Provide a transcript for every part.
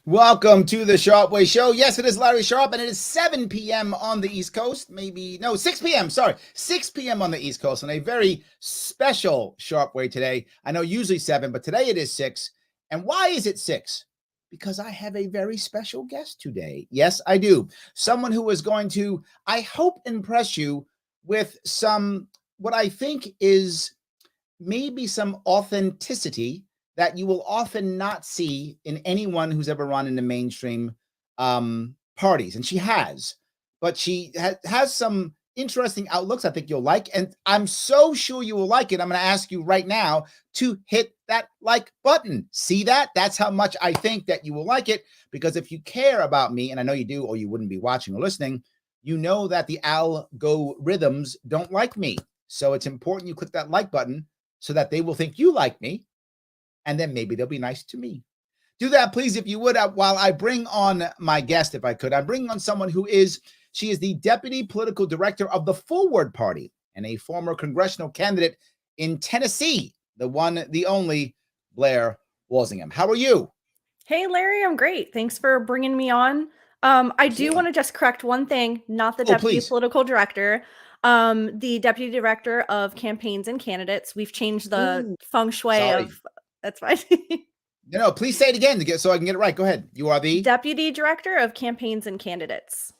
Welcome to the Sharp Way Show. Yes, it is Larry Sharp, and it is 7 p.m. on the East Coast. 6 p.m. Sorry, 6 p.m. on the East Coast, on a very special Sharp Way today. I know usually 7, but today it is 6. And why is it 6? Because I have a very special guest today. Yes, I do. Someone who is going to, I hope, impress you with some, what I think is maybe some authenticity that you will often not see in anyone who's ever run in the mainstream parties. And she has, but she has some interesting outlooks I think you'll like. And I'm so sure you will like it. I'm going to ask you right now to hit that like button. See that? That's how much I think that you will like it. Because if you care about me, and I know you do, or you wouldn't be watching or listening, you know that the algorithms don't like me. So it's important you click that like button so that they will think you like me. And then maybe they'll be nice to me. Do that, please, if you would. While I bring on my guest, if I could, I'm bringing on someone she is the Deputy Political Director of the Forward Party and a former congressional candidate in Tennessee, the one, the only Blair Walsingham. How are you? Hey, Larry, I'm great. Thanks for bringing me on. I do want to just correct one thing, not the Deputy Political Director. The Deputy Director of Campaigns and Candidates. We've changed the feng shui of... That's fine. No, please say it again so I can get it right. Go ahead. You are the Deputy Director of Campaigns and Candidates.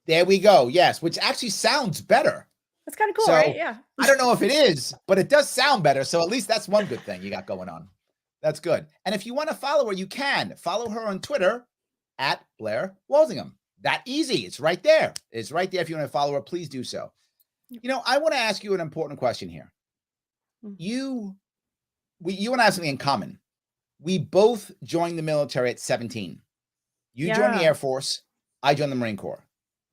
There we go. Yes, which actually sounds better. That's kind of cool, right? Yeah. I don't know if it is, but it does sound better. So at least that's one good thing you got going on. That's good. And if you want to follow her, you can follow her on Twitter at Blair Walsingham. That easy. It's right there. It's right there. If you want to follow her, please do so. You know, I want to ask you an important question here. You and I have something in common. We both joined the military at 17. You joined the Air Force. I joined the Marine Corps.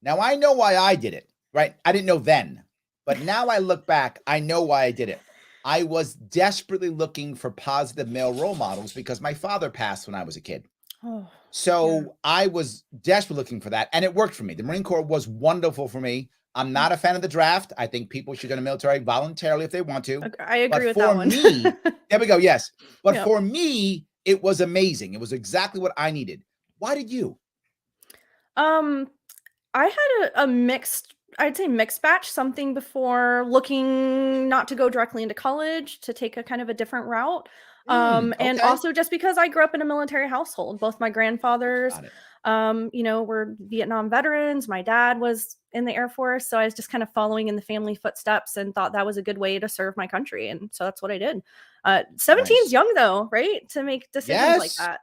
Now, I know why I did it, right? I didn't know then. But now I look back, I know why I did it. I was desperately looking for positive male role models because my father passed when I was a kid. I was desperately looking for that, and it worked for me. The Marine Corps was wonderful for me. I'm not a fan of the draft. I think people should go to the military voluntarily if they want to. I agree with that one. For me, there we go. Yes. But for me, it was amazing. It was exactly what I needed. Why did you? I had a mixed, I'd say mixed batch, something before looking not to go directly into college, to take a kind of a different route. And also just because I grew up in a military household. Both my grandfathers, were Vietnam veterans. My dad was in the Air Force. So I was just kind of following in the family footsteps and thought that was a good way to serve my country. And so that's what I did. 17 is young though, right? To make decisions like that.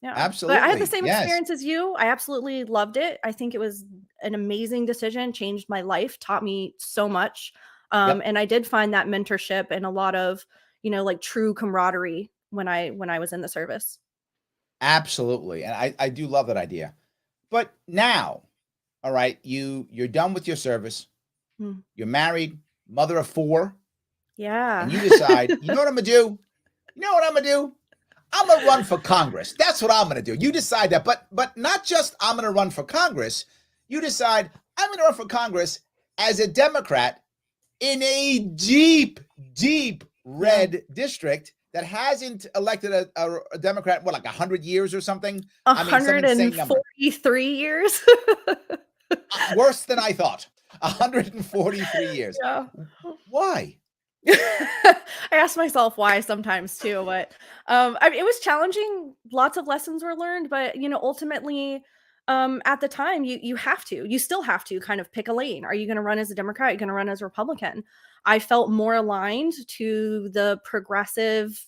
Yeah, absolutely. But I had the same experience as you. I absolutely loved it. I think it was an amazing decision, changed my life, taught me so much. And I did find that mentorship and a lot of, like true camaraderie when I was in the service. Absolutely. And I do love that idea. But now, all right, you're done with your service. You're married, mother of 4. Yeah. And you decide, you know what I'm going to do? You know what I'm going to do? I'm going to run for Congress. That's what I'm going to do. You decide that. But not just I'm going to run for Congress. You decide I'm going to run for Congress as a Democrat in a deep, deep red district that hasn't elected a Democrat, like 100 years or something? 143 years. Worse than I thought. 143 years. Yeah. Why? I ask myself why sometimes too, but it was challenging. Lots of lessons were learned, but ultimately, at the time, you still have to kind of pick a lane. Are you going to run as a Democrat? Are you going to run as a Republican? I felt more aligned to the progressive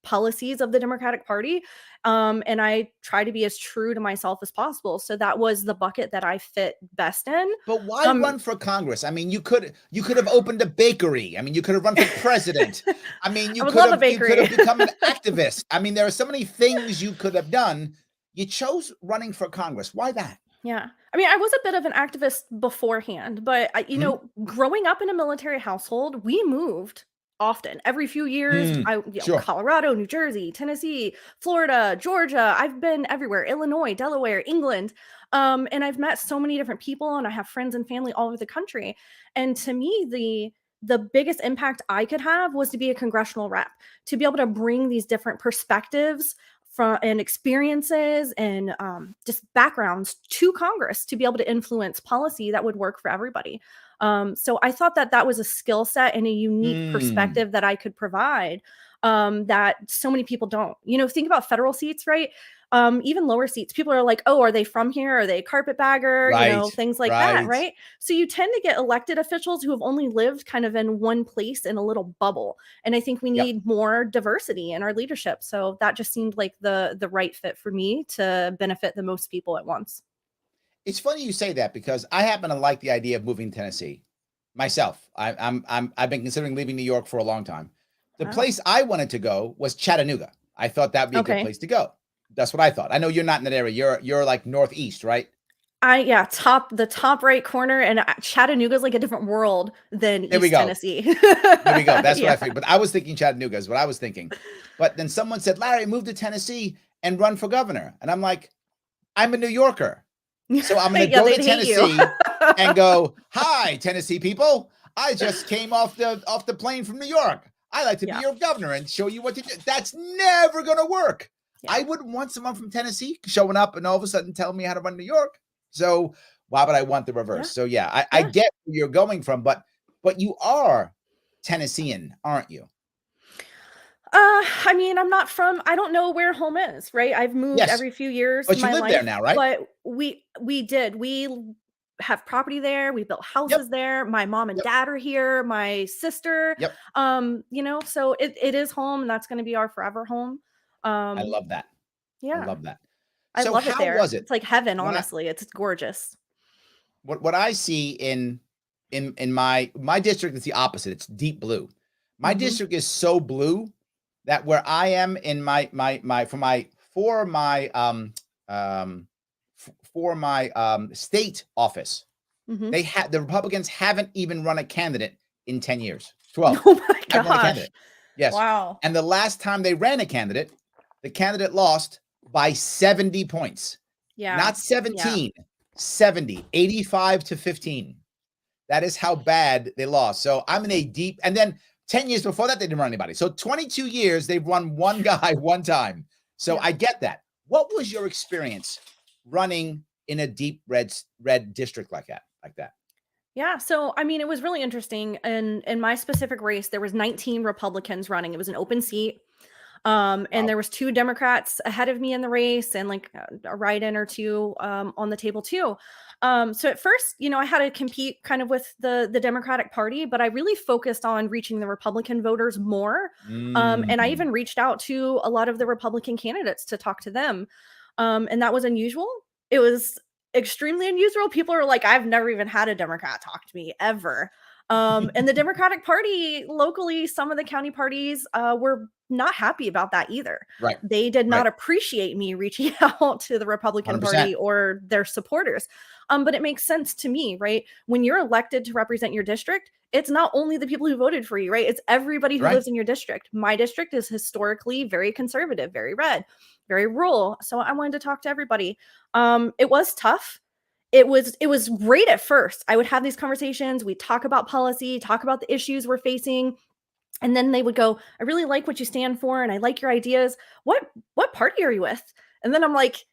policies of the Democratic Party. And I try to be as true to myself as possible. So that was the bucket that I fit best in. But why run for Congress? I mean, you could have opened a bakery. I mean, you could have run for president. I mean, you could have become an activist. I mean, there are so many things you could have done. You chose running for Congress. Why that? Yeah. I mean, I was a bit of an activist beforehand, but Mhm. growing up in a military household, we moved often. Every few years, Mm, sure. Colorado, New Jersey, Tennessee, Florida, Georgia. I've been everywhere. Illinois, Delaware, England. And I've met so many different people and I have friends and family all over the country. And to me, the biggest impact I could have was to be a congressional rep, to be able to bring these different perspectives from and experiences and just backgrounds to Congress to be able to influence policy that would work for everybody. So I thought that that was a skill set and a unique Mm, perspective that I could provide that so many people don't. Think about federal seats, right? Even lower seats, people are like, oh, are they from here? Are they a carpetbagger? right, Things like that, right. right? So you tend to get elected officials who have only lived kind of in one place in a little bubble. And I think we Yep. need more diversity in our leadership. So that just seemed like the right fit for me to benefit the most people at once. It's funny you say that because I happen to like the idea of moving to Tennessee myself. I've been considering leaving New York for a long time. The Wow. place I wanted to go was Chattanooga. I thought that'd be a good Okay. place to go. That's what I thought. I know you're not in that area. You're like northeast, right? Yeah, the top right corner, and Chattanooga's like a different world than There we East go. Tennessee. There we go. That's what I Yeah. figured. But I was thinking Chattanooga is what I was thinking. But then someone said, Larry, move to Tennessee and run for governor. And I'm like, I'm a New Yorker. So I'm going to Yeah, go to they'd hate you. Tennessee and go, "Hi, Tennessee people. I just came off the plane from New York. I like to be Yeah. your governor and show you what to do." That's never going to work. Yeah. I wouldn't want someone from Tennessee showing up and all of a sudden telling me how to run New York. So why would I want the reverse? Yeah. So yeah, I Yeah. get where you're going from, but you are Tennessean, aren't you? I mean, I don't know where home is, right? I've moved Yes, every few years but of you my live there life, now, right? but we have property there. We built Yep, houses there. My mom and yep, dad are here, my sister. yep. So it is home and that's going to be our forever home. I Um, love that. I yeah. love that. I So love it how was there. it It's like heaven, when I honestly. It's gorgeous. what I see in my district is the opposite. It's deep blue. My Mhm. district is so blue that where I am in my um for my state office, Mhm. the Republicans haven't even run a candidate in 10 years. 12. Oh my Haven't run a gosh. candidate. Yes. Wow. And the last time they ran a candidate, the candidate lost by 70 points. Yeah. Not Yeah. 17, 70, 85 to 15. That is how bad they lost. So I'm in a deep, and then 10 years before that, they didn't run anybody. So 22 years, they've run one guy one time. So Yeah. I get that. What was your experience running in a deep red district like that? Like that? Yeah, so I mean, it was really interesting. In my specific race, there was 19 Republicans running. It was an open seat. And Wow. there was two Democrats ahead of me in the race and like a write-in or two on the table too. So at first, I had to compete kind of with the Democratic Party, but I really focused on reaching the Republican voters more. And I Mm, even reached out to a lot of the Republican candidates to talk to them. And that was unusual. It was extremely unusual. People are like, I've never even had a Democrat talk to me ever. And the Democratic Party locally, some of the county parties were not happy about that either. right. They did Right. not appreciate me reaching out to the Republican 100%. Party or their supporters. But it makes sense to me, right? When you're elected to represent your district, it's not only the people who voted for you, right? It's everybody who Right. lives in your district. My district is historically very conservative, very red, very rural. So I wanted to talk to everybody. It was tough. It was great at first. I would have these conversations, we talk about policy, talk about the issues we're facing, and then they would go, "I really like what you stand for and I like your ideas. What party are you with?" And then I'm like,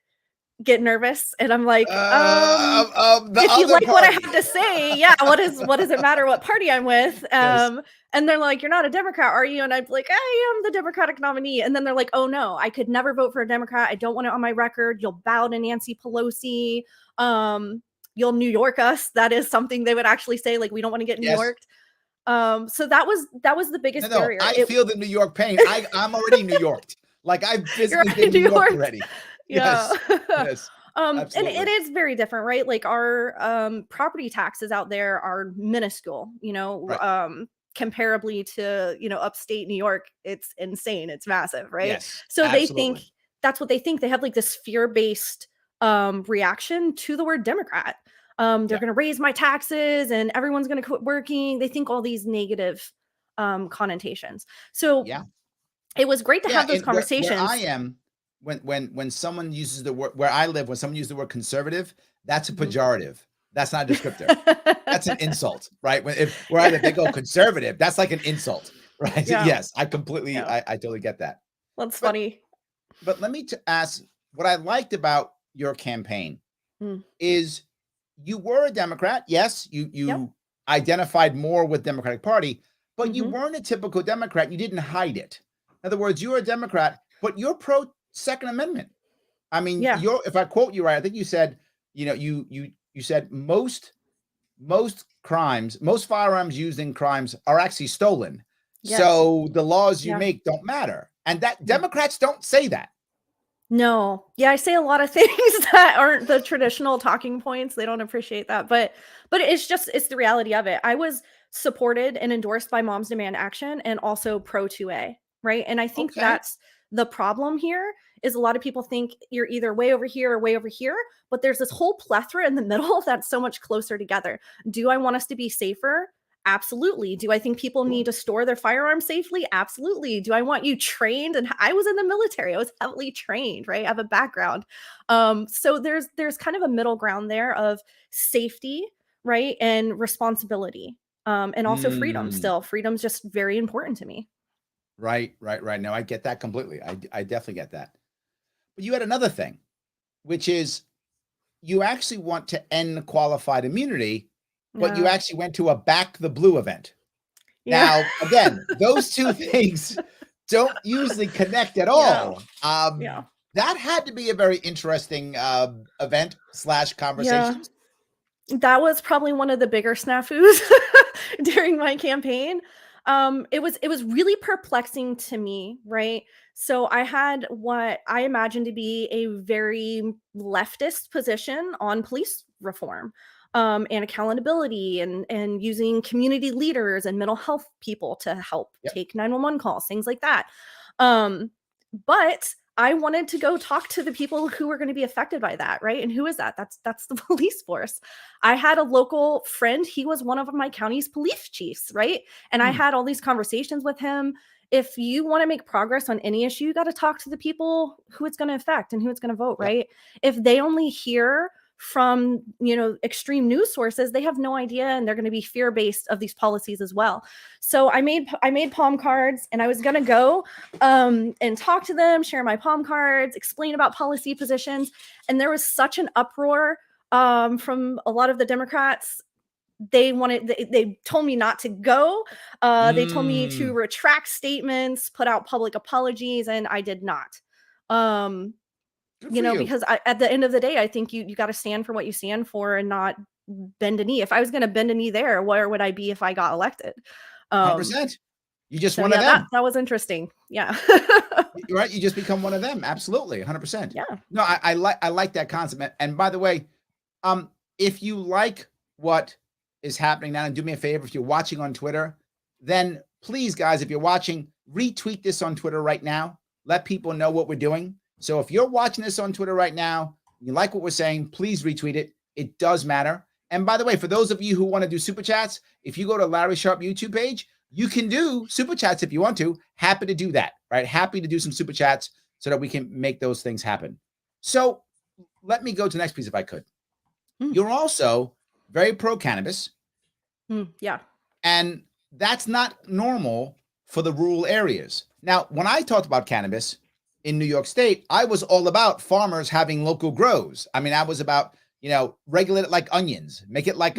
get nervous and I'm like, Of the if you other like what I party. have to say, yeah, what does it matter what party I'm with? Yes. And they're like, "You're not a Democrat, are you?" And I'd be like, "I am the Democratic nominee." And then they're like, "Oh no, I could never vote for a Democrat. I don't want it on my record. You'll bow to Nancy Pelosi. Um, you'll New York us." That is something they would actually say, like, we don't want to get New Yes. Yorked. So that was the No, biggest no. barrier. I feel the New York pain. I'm already New Yorked. Like I've You're physically been already New New Yorked York. already. Yeah. Yes. Yes. And it Absolutely. is very different, right? Like our property taxes out there are minuscule, Right. comparably to, upstate New York, it's insane. It's massive, right? Yes. So they think Absolutely. that's what they think. They have like this fear-based reaction to the word Democrat. They're going to raise my taxes and everyone's going to quit working. They think all these negative connotations. So it was great to have those and where I conversations. am, when someone uses the word, where I live, when someone uses the word conservative, that's a pejorative. That's not a descriptor. That's an insult, right? Where I live, they go conservative. That's like an insult, right? Yeah. Yes, I completely, I totally get that. That's funny. But let me ask, what I liked about your campaign is you were a Democrat. Yes, you identified more with Democratic Party, but you weren't a typical Democrat. You didn't hide it. In other words, you're a Democrat, but you're pro Second Amendment. I mean, if I quote you right, I think you said, you said most crimes, most firearms used in crimes are actually stolen. Yes. So the laws you make don't matter. And that Democrats don't say that. No. Yeah, I say a lot of things that aren't the traditional talking points. They don't appreciate that. But it's the reality of it. I was supported and endorsed by Moms Demand Action and also Pro 2A, right? And I think that's the problem here is a lot of people think you're either way over here or way over here, but there's this whole plethora in the middle that's so much closer together. Do I want us to be safer? Absolutely. Do I think people need to store their firearms safely? Absolutely. Do I want you trained? And I was in the military. I was heavily trained, right? I have a background. So there's kind of a middle ground there of safety, right? And responsibility. And also freedom still. Freedom's just very important to me. Right. No, I get that completely. I definitely get that. But you had another thing, which is you actually want to end qualified immunity, but you actually went to a Back the Blue event. Now, again, those two things don't usually connect at all. That had to be a very interesting event / conversation. That was probably one of the bigger snafus during my campaign. It was really perplexing to me, right? So I had what I imagined to be a very leftist position on police reform. And accountability and using community leaders and mental health people to help take 911 calls, things like that. But I wanted to go talk to the people who were going to be affected by that, right? And who is that? That's the police force. I had a local friend. He was one of my county's police chiefs, right? And I had all these conversations with him. If you want to make progress on any issue, you got to talk to the people who it's going to affect and who it's going to vote, right? If they only hear from extreme news sources, they have no idea, and they're going to be fear-based of these policies as well. So I made palm cards, and I was going to go and talk to them, share my palm cards, explain about policy positions, and there was such an uproar from a lot of the Democrats. They told me not to go. They told me to retract statements, put out public apologies, and I did not. Because at the end of the day, I think you got to stand for what you stand for and not bend a knee. If I was going to bend a knee there, where would I be if I got elected? 100%. You just one of them. That was interesting. Yeah. Right. You just become one of them. Absolutely. 100%. Yeah. No, I like that concept. And by the way, if you like what is happening now, and do me a favor, if you're watching on Twitter, then please, guys, if you're watching, retweet this on Twitter right now. Let people know what we're doing. So if you're watching this on Twitter right now, you like what we're saying, please retweet it. It does matter. And by the way, for those of you who want to do super chats, if you go to Larry Sharpe YouTube page, you can do super chats if you want to. Happy to do that, right? Happy to do some super chats so that we can make those things happen. So let me go to the next piece if I could. You're also very pro cannabis. Yeah. And that's not normal for the rural areas. Now, when I talked about cannabis in New York State, I was all about farmers having local grows. I mean, I was about, regulate it like onions, make it like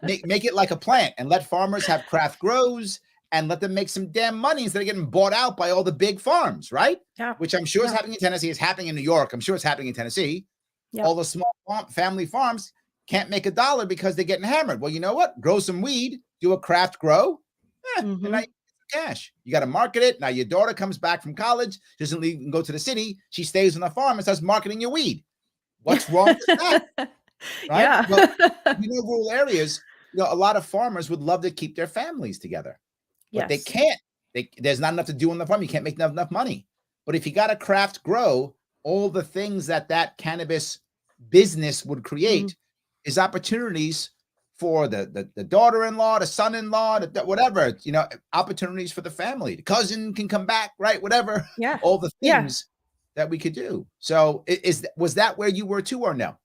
make it like a plant, and let farmers have craft grows and let them make some damn money instead of getting bought out by all the big farms, right? Yeah. Which I'm sure is happening in Tennessee. It's happening in New York. I'm sure it's happening in Tennessee. Yeah. All the small family farms can't make $1 because they're getting hammered. Well, you know what? Grow some weed, do a craft grow, and now you get cash. You got to market it. Now your daughter comes back from college, doesn't leave and go to the city. She stays on the farm and starts marketing your weed. What's wrong with that? Right? Yeah. Well, rural areas, a lot of farmers would love to keep their families together, but they can't. There's not enough to do on the farm. You can't make enough money. But if you got a craft grow, all the things that that cannabis business would Mhm. create is opportunities for the daughter-in-law, the son-in-law, whatever, opportunities for the family. The cousin can come back, right? Whatever, Yeah. all the Yeah. things that we could do. So was that where you were too, or no?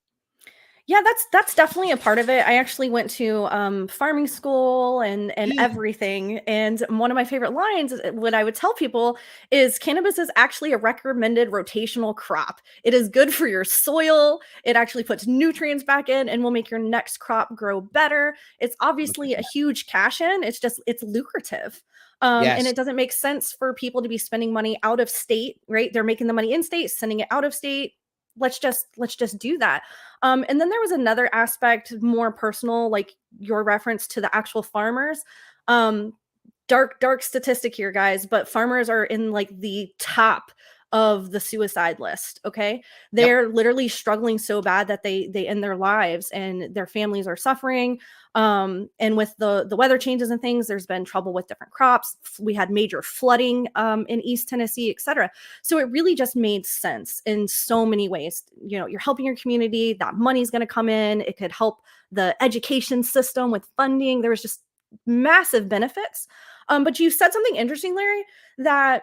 Yeah, that's definitely a part of it. I actually went to farming school and Mm, everything. And one of my favorite lines, what I would tell people is cannabis is actually a recommended rotational crop. It is good for your soil. It actually puts nutrients back in and will make your next crop grow better. It's look at obviously a that. huge cash in. It's lucrative. And Yes. it doesn't make sense for people to be spending money out of state, right? They're making the money in state, sending it out of state. Let's just do that. And then there was another aspect, more personal, like your reference to the actual farmers. Um, dark statistic here, guys, but farmers are in like the top of the suicide list. Okay, Yep. they're literally struggling so bad that they end their lives and their families are suffering. And with the weather changes and things, there's been trouble with different crops. We had major flooding in East Tennessee, etc. So it really just made sense in so many ways. You're helping your community, that money's going to come in, it could help the education system with funding. There was just massive benefits. But you said something interesting, Larry, that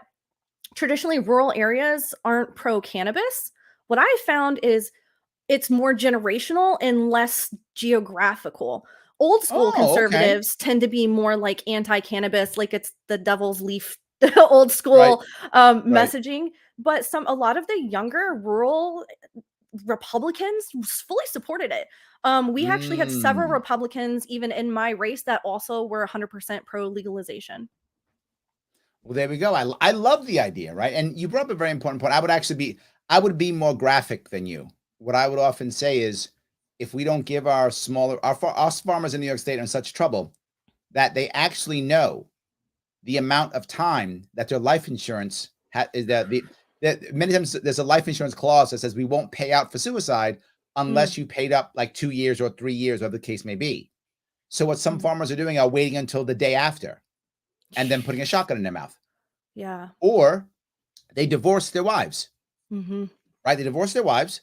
traditionally rural areas aren't pro cannabis. What I found is it's more generational and less geographical. Old school Oh, okay. conservatives tend to be more like anti cannabis, like it's the devil's leaf, old Right. school Right. messaging. But a lot of the younger rural Republicans fully supported it. We actually had several Mm. Republicans, even in my race, that also were 100% pro legalization. Well, there we go. I love the idea, right? And you brought up a very important point. I would be more graphic than you. What I would often say is, if we don't give us farmers in New York State are in such trouble that they actually know the amount of time that their life insurance is that many times there's a life insurance clause that says we won't pay out for suicide Mm, unless you paid up like 2 years or 3 years, whatever the case may be. So what some mm. farmers are doing are waiting until the day after and then putting a shotgun in their mouth, Yeah. or they divorce their wives, Mhm. right? They divorce their wives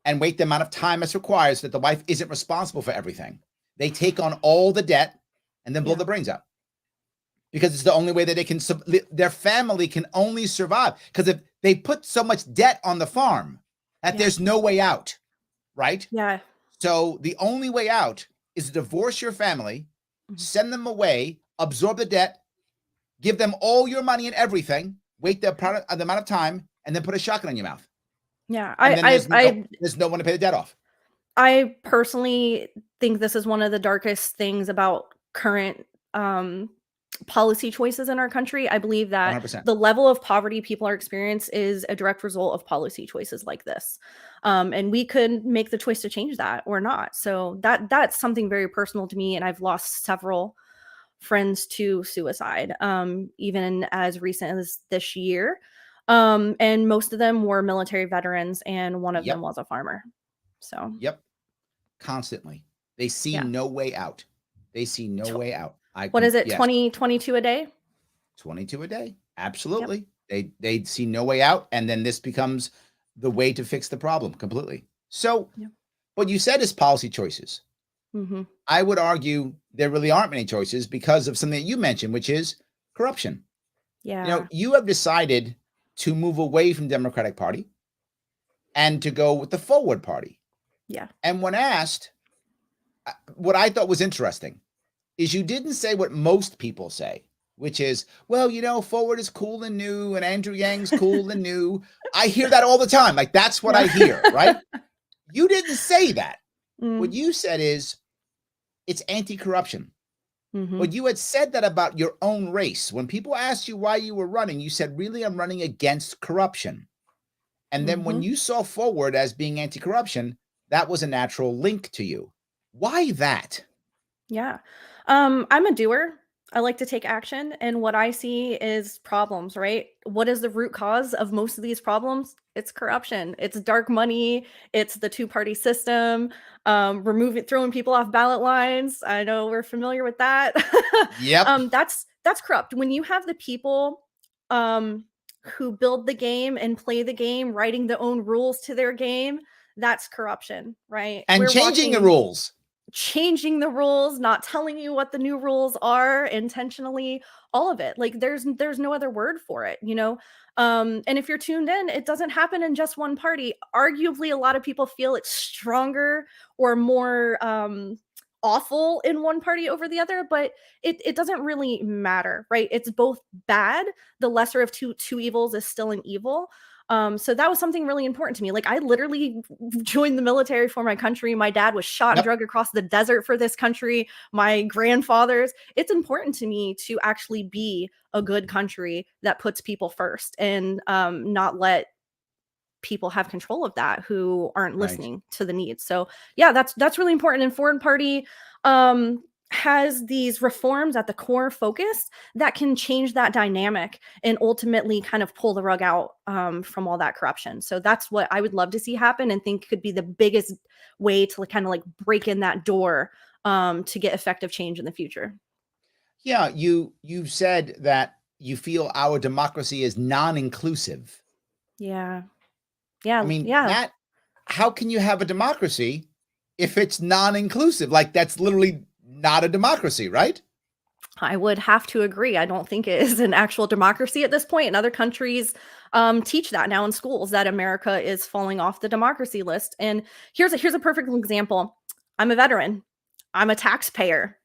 and wait the amount of time that's required so that the wife isn't responsible for everything. They take on all the debt and then blow Yeah. the brains out because it's the only way that their family can only survive. Because if they put so much debt on the farm that Yeah. there's no way out, right? Yeah. So the only way out is to divorce your family, Mhm. send them away, absorb the debt, give them all your money and everything, wait the amount of time, and then put a shotgun in your mouth. Yeah. And I then I I there's no one to pay the debt off. I personally think this is one of the darkest things about current policy choices in our country. I believe that 100%. the level of poverty people are experiencing is a direct result of policy choices like this. And we could make the choice to change that or not. So that's something very personal to me. And I've lost several friends to suicide, even as recent as this year. And most of them were military veterans, and one of them Yep. was a farmer. So, Yep. Constantly. They see yeah. no way out. They see no Tw- way out. what is it? Yes, 2022 a day? 22 a day. Yep. Absolutely. They see no way out, and then this becomes the way to fix the problem completely. So Yep. what you said is policy choices. Mhm. I would argue there really aren't many choices because of something that you mentioned, which is corruption. Yeah. You have decided to move away from Democratic Party and to go with the Forward Party. Yeah. And when asked, what I thought was interesting is you didn't say what most people say, which is, well, Forward is cool and new, and Andrew Yang's cool and new. I hear that all the time. Like, that's what I Yeah. hear, right? You didn't say that. What Mm. you said is it's anti corruption. But Mhm. you had said that about your own race. When people asked you why you were running, you said, really, I'm running against corruption. And then when Mhm. you saw Forward as being anti corruption, that was a natural link to you. Why that? Yeah. I'm a doer. I like to take action, and what I see is problems, right? What is the root cause of most of these problems? It's corruption. It's dark money. It's the two-party system. Throwing people off ballot lines. I know we're familiar with that. Yep. That's corrupt. When you have the people, um, who build the game and play the game, writing their own rules to their game, that's corruption, right? And changing the rules. Changing the rules, not telling you what the new rules are intentionally, all of it. Like there's no other word for it, you know? And if you're tuned in, it doesn't happen in just one party. Arguably, a lot of people feel it's stronger or more awful in one party over the other, but it doesn't really matter, right? It's both bad. The lesser of two evils is still an evil. So that was something really important to me. Like I literally joined the military for my country. My dad was shot and drugged across the desert for this country. My grandfathers. It's important to me to actually be a good country that puts people first and not let people have control of that who aren't listening to the needs. So yeah, that's really important. And foreign party has these reforms at the core focus that can change that dynamic and ultimately kind of pull the rug out from all that corruption. So that's what I would love to see happen and think could be the biggest way to kind of like break in that door to get effective change in the future. Yeah, you said that you feel our democracy is non-inclusive. Yeah. Yeah. I mean, yeah. Matt, how can you have a democracy if it's non-inclusive? Like that's literally not a democracy, right? I would have to agree. I don't think it is an actual democracy at this point. And other countries teach that now in schools, that America is falling off the democracy list. And here's a perfect example. I'm a veteran. I'm a taxpayer.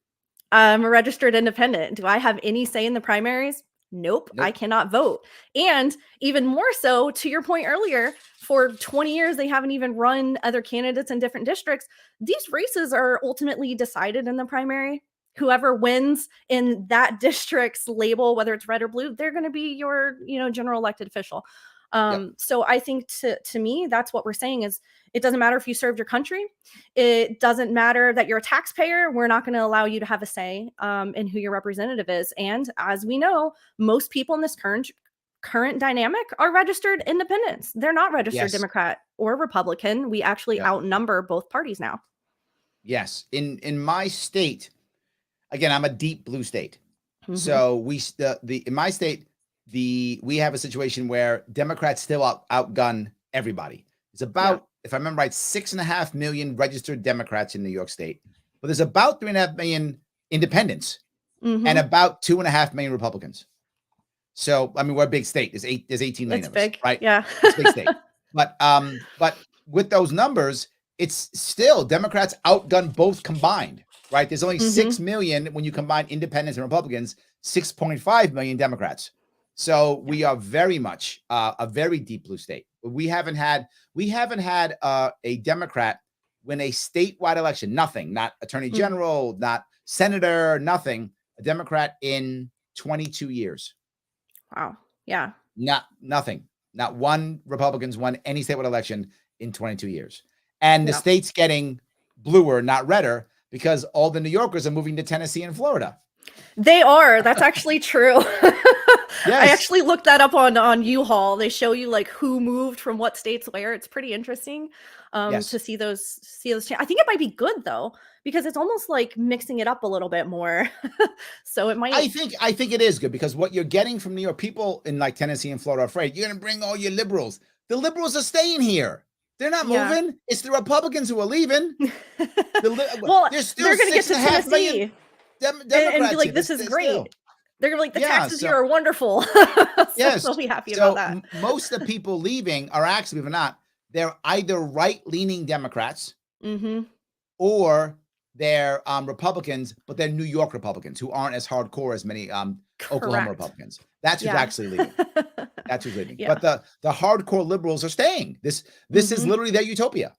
I'm a registered independent. Do I have any say in the primaries? Nope, I cannot vote. And even more so, to your point earlier, for 20 years, they haven't even run other candidates in different districts. These races are ultimately decided in the primary. Whoever wins in that district's label, whether it's red or blue, they're going to be your, general elected official. So I think to me, that's what we're saying is it doesn't matter if you served your country. It doesn't matter that you're a taxpayer. We're not going to allow you to have a say in who your representative is. And as we know, most people in this current dynamic are registered independents. They're not registered Democrat or Republican. We actually outnumber both parties now. Yes. In my state, again, I'm a deep blue state. Mm-hmm. So in my state, we have a situation where Democrats still outgun everybody. It's about, if I remember right, 6.5 million registered Democrats in New York State, but there's about 3.5 million independents and about 2.5 million Republicans. So, I mean, we're a big state. There's 18 million of us, right? Yeah. It's a big state. But with those numbers, it's still Democrats outgun both combined, right? There's only 6 million when you combine independents and Republicans, 6.5 million Democrats. So we are very much a very deep blue state. We haven't had a Democrat win a statewide election. Nothing, not attorney general, not senator, nothing. A Democrat in 22 years. Wow. Yeah. Nothing. Not one Republicans won any statewide election in 22 years. And the state's getting bluer, not redder, because all the New Yorkers are moving to Tennessee and Florida. They are. That's actually true. I actually looked that up on U-Haul. They show you like who moved from what states where. It's pretty interesting to see those. I think it might be good though, because it's almost like mixing it up a little bit more. So it might. I think it is good because what you're getting from New York, people in like Tennessee and Florida are afraid you're going to bring all your liberals. The liberals are staying here. They're not moving. It's the Republicans who are leaving. Well, they're going to get to Tennessee. Democrats and be like, this is great. Still. They're gonna be like, the taxes here are wonderful. So they'll be happy about that. Most of the people leaving are actually, if not, they're either right-leaning Democrats or they're Republicans, but they're New York Republicans who aren't as hardcore as many Oklahoma Republicans. That's who's actually leaving. That's who's leaving. But the hardcore liberals are staying. This is literally their utopia.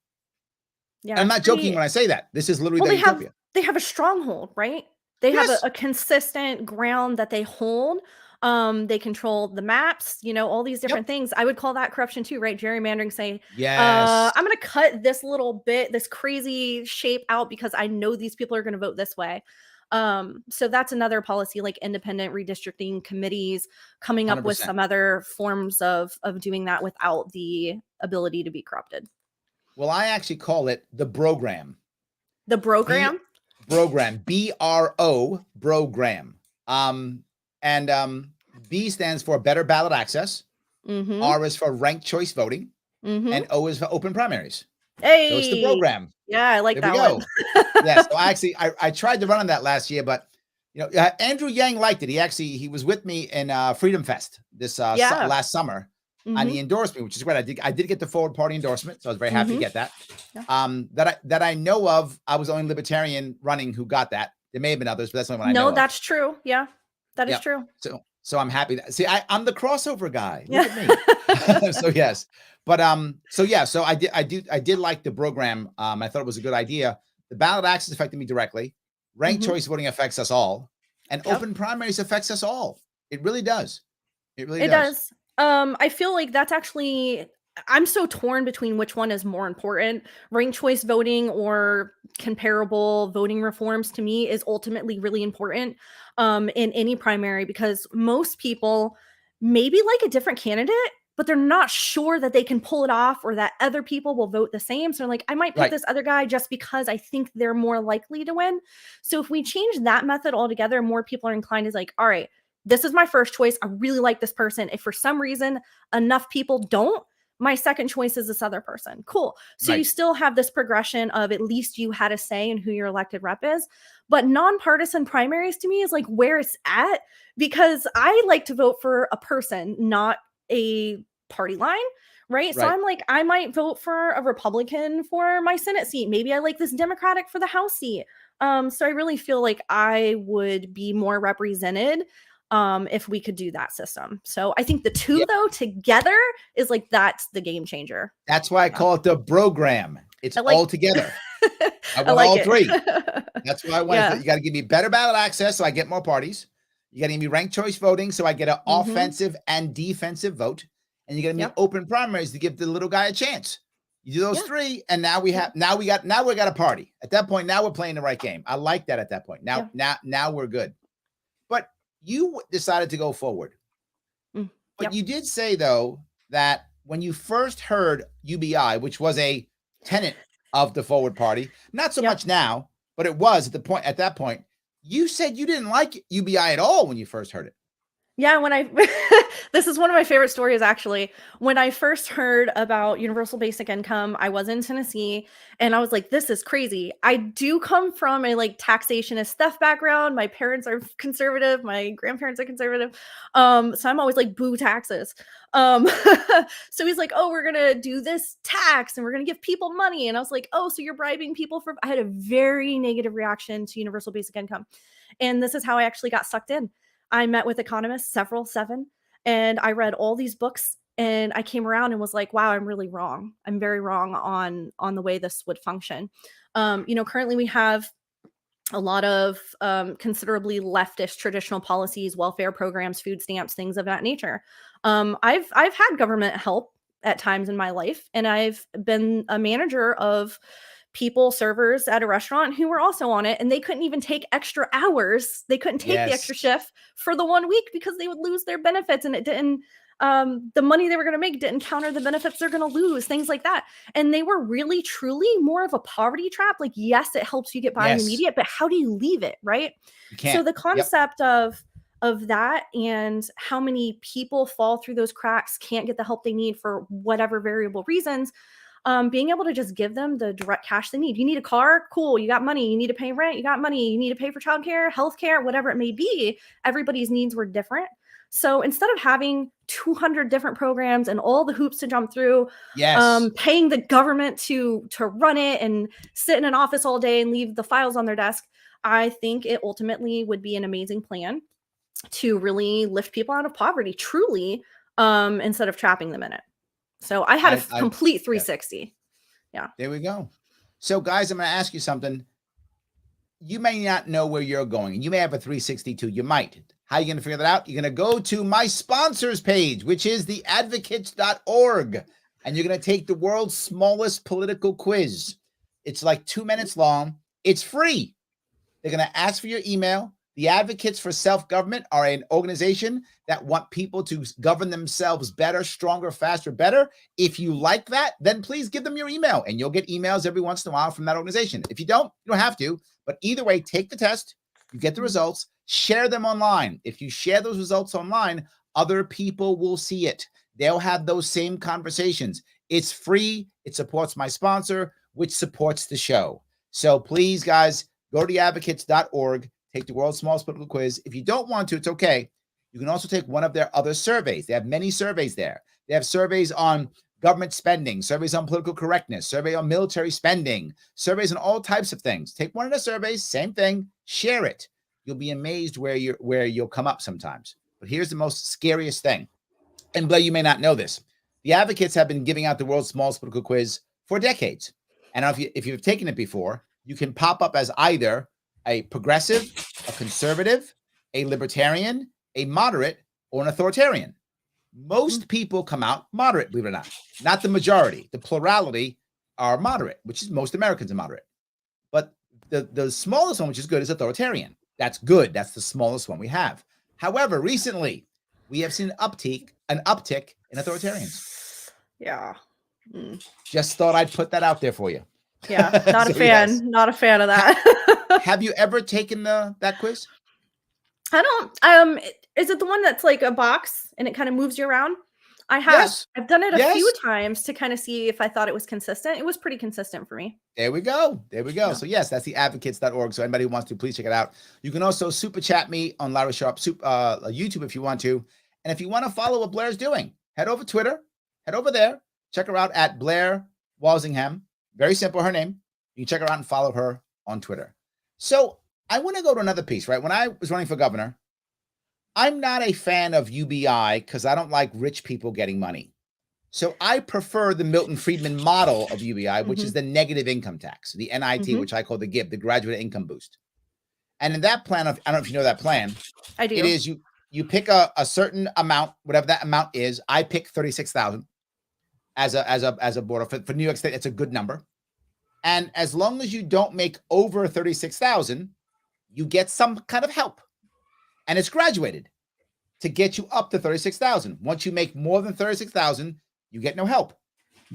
Yeah, I'm not joking when I say that. This is literally their utopia. They have a stronghold, right? They have a consistent ground that they hold. They control the maps, all these different things. I would call that corruption too, right? Gerrymandering, saying, I'm going to cut this little bit, this crazy shape out because I know these people are going to vote this way. So that's another policy, like independent redistricting committees, coming up 100%. With some other forms of doing that without the ability to be corrupted. Well, I actually call it the program. The program? Program, BRO, program. B stands for better ballot access. R is for ranked choice voting, and O is for open primaries. So it's the Hey, program. yeah, I like There we that go. one. Yes. So I tried to run on that last year, but Andrew Yang liked it. He was with me in Freedom Fest this Yeah. last summer, and he endorsed me, which is great. I did get the forward party endorsement, so I was very happy to get that. Yeah. That I know of, I was the only libertarian running who got that. There may have been others, but that's the only one I know No, of. that's true. Yeah, that is true. So I'm happy that I'm the crossover guy. Look Yeah. at me. So yes, but so I did like the program. I thought it was a good idea. The ballot access affected me directly. Ranked choice voting affects us all, and open primaries affects us all. It really does. It really does. I feel like that's actually, I'm so torn between which one is more important. Ranked choice voting or comparable voting reforms to me is ultimately really important in any primary, because most people maybe like a different candidate, but they're not sure that they can pull it off or that other people will vote the same. So they're like, I might pick this other guy just because I think they're more likely to win. So if we change that method altogether, more people are inclined to like, all right, this is my first choice. I really like this person. If for some reason enough people don't, my second choice is this other person. Cool. So you still have this progression of at least you had a say in who your elected rep is. But nonpartisan primaries to me is like where it's at, because I like to vote for a person, not a party line. Right. So I'm like, I might vote for a Republican for my Senate seat. Maybe I like this Democratic for the House seat. So I really feel like I would be more represented if we could do that system. So I think the two though together is like, that's the game changer. That's why I call it the program. It's all together. I want all three. That's why I want. You got to give me better ballot access so I get more parties. You got to give me ranked choice voting so I get an offensive and defensive vote, and you got to give me open primaries to give the little guy a chance. You do those three, and now we got a party. At that point, now we're playing the right game. I like that. At that point, now we're good. But you decided to go forward. But you did say though that when you first heard UBI, which was a tenet of the Forward Party, not so much now, but it was at that point, you said you didn't like UBI at all when you first heard it. Yeah, when I this is one of my favorite stories actually. When I first heard about universal basic income, I was in Tennessee and I was like, this is crazy. I do come from a like taxationist theft background. My parents are conservative, my grandparents are conservative. So I'm always like boo taxes. So he's like, oh, we're gonna do this tax and we're gonna give people money. And I was like, oh, so you're bribing people for, I had a very negative reaction to universal basic income. And this is how I actually got sucked in. I met with economists, seven, and I read all these books and I came around and was like, wow, I'm really wrong. I'm very wrong on the way this would function. Currently we have a lot of considerably leftist traditional policies, welfare programs, food stamps, things of that nature. I've had government help at times in my life, and I've been a manager of people, servers at a restaurant who were also on it, and they couldn't even take extra hours. They couldn't take the extra shift for the 1 week because they would lose their benefits, and it didn't. The money they were going to make didn't counter the benefits they're going to lose, things like that. And they were really, truly more of a poverty trap. Like, yes, it helps you get by immediate, but how do you leave it, right? You can't. So the concept of that and how many people fall through those cracks, can't get the help they need for whatever variable reasons, being able to just give them the direct cash they need. You need a car? Cool. You got money. You need to pay rent. You got money. You need to pay for childcare, healthcare, whatever it may be. Everybody's needs were different. So instead of having 200 different programs and all the hoops to jump through, paying the government to run it and sit in an office all day and leave the files on their desk, I think it ultimately would be an amazing plan to really lift people out of poverty, truly, instead of trapping them in it. So I had a complete 360. Yeah. There we go. So guys, I'm going to ask you something. You may not know where you're going. You may have a 362. You might. How are you going to figure that out? You're going to go to my sponsors page, which is theadvocates.org. And you're going to take the world's smallest political quiz. It's like 2 minutes long. It's free. They're going to ask for your email. The Advocates for Self-Government are an organization that want people to govern themselves better, stronger, faster, better. If you like that, then please give them your email, and you'll get emails every once in a while from that organization. If you don't have to. But either way, take the test. You get the results. Share them online. If you share those results online, other people will see it. they'll have those same conversations. It's free. It supports my sponsor, which supports the show. So please, guys, go to theadvocates.org, take the world's smallest political quiz. If you don't want to, it's okay. You can also take one of their other surveys. They have many surveys there. They have surveys on government spending, surveys on political correctness, survey on military spending, surveys on all types of things. Take one of the surveys, same thing, share it. You'll be amazed where you'll come up sometimes. But here's the most scariest thing. And Blair, you may not know this. The advocates have been giving out the world's smallest political quiz for decades. And if you've taken it before, you can pop up as either a progressive, a conservative, a libertarian, a moderate, or an authoritarian. Most people come out moderate, believe it or not the majority. The plurality are moderate, which is most Americans are moderate. But the smallest one, which is good, is authoritarian. That's good. That's the smallest one we have. However, recently we have seen an uptick in authoritarians. Yeah. Just thought I'd put that out there for you. Yeah, not a fan. Yes. Not a fan of that. Have you ever taken that quiz? I don't. Is it the one that's like a box and it kind of moves you around? I have. Yes. I've done it a few times to kind of see if I thought it was consistent. It was pretty consistent for me. There we go. Yeah. So yes, that's the advocates.org. So anybody who wants to, please check it out. You can also super chat me on Larry Sharpe YouTube if you want to. And if you want to follow what Blair's doing, head over Twitter, head over there, check her out at Blair Walsingham. Very simple, her name. You can check her out and follow her on Twitter. So I want to go to another piece, right? When I was running for governor, I'm not a fan of UBI because I don't like rich people getting money. So I prefer the Milton Friedman model of UBI, which is the negative income tax, the NIT, which I call the GIB, the graduate income boost. And in that plan, I don't know if you know that plan. I do. It is you pick a certain amount, whatever that amount is. I pick 36,000 as a border for New York State. It's a good number. And as long as you don't make over 36,000, you get some kind of help. And it's graduated to get you up to 36,000. Once you make more than 36,000, you get no help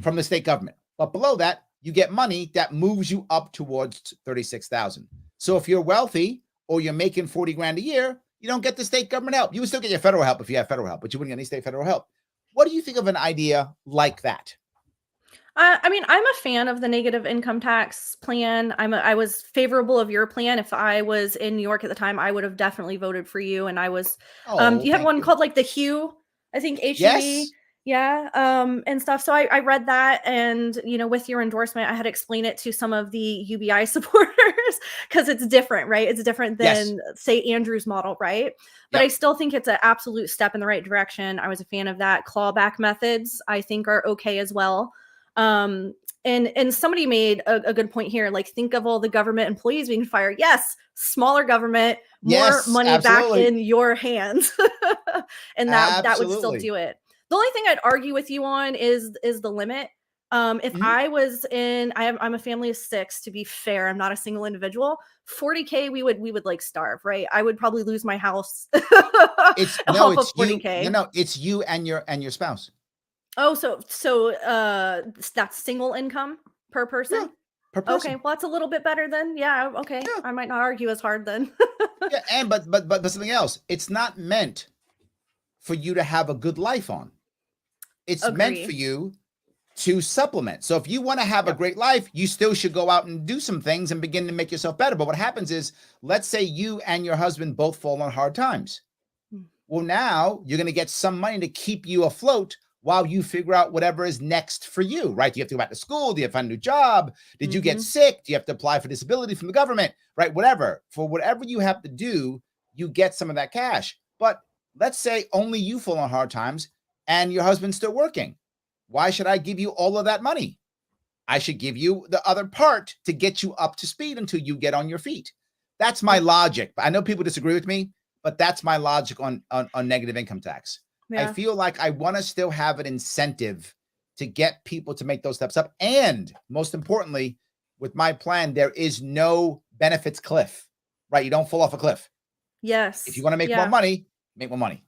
from the state government. But below that, you get money that moves you up towards 36,000. So if you're wealthy or you're making 40 grand a year, you don't get the state government help. You would still get your federal help if you have federal help, but you wouldn't get any state federal help. What do you think of an idea like that? I mean, I'm a fan of the negative income tax plan. I was favorable of your plan. If I was in New York at the time, I would have definitely voted for you. And I was, you have one called like the HUE, I think HUE. Yes. Yeah. And stuff. So I read that, and, with your endorsement, I had to explain it to some of the UBI supporters because it's different, right? It's different than St. Andrew's model, right? But I still think it's an absolute step in the right direction. I was a fan of that. Clawback methods, I think, are okay as well. And somebody made a good point here. Like, think of all the government employees being fired. Yes, smaller government, more money back in your hands, and that would still do it. The only thing I'd argue with you on is the limit. If I was I'm a family of 6. To be fair, I'm not a single individual. 40K, we would like starve, right? I would probably lose my house. It's 40K. No, it's you and your spouse. Oh, so that's single income per person? Yeah, per person. Okay, well, that's a little bit better then. Yeah, okay. Yeah. I might not argue as hard then. Yeah, and but something else. It's not meant for you to have a good life on. It's meant for you to supplement. So if you want to have a great life, you still should go out and do some things and begin to make yourself better. But what happens is, let's say you and your husband both fall on hard times. Well, now you're going to get some money to keep you afloat while you figure out whatever is next for you, right? Do you have to go back to school? Do you have to find a new job? Did you get sick? Do you have to apply for disability from the government, right? Whatever. For whatever you have to do, you get some of that cash. But let's say only you fall on hard times and your husband's still working. Why should I give you all of that money? I should give you the other part to get you up to speed until you get on your feet. That's my logic. I know people disagree with me, but that's my logic on negative income tax. Yeah. I feel like I want to still have an incentive to get people to make those steps up. And most importantly, with my plan, there is no benefits cliff, right? You don't fall off a cliff. Yes. If you want to make more money, make more money.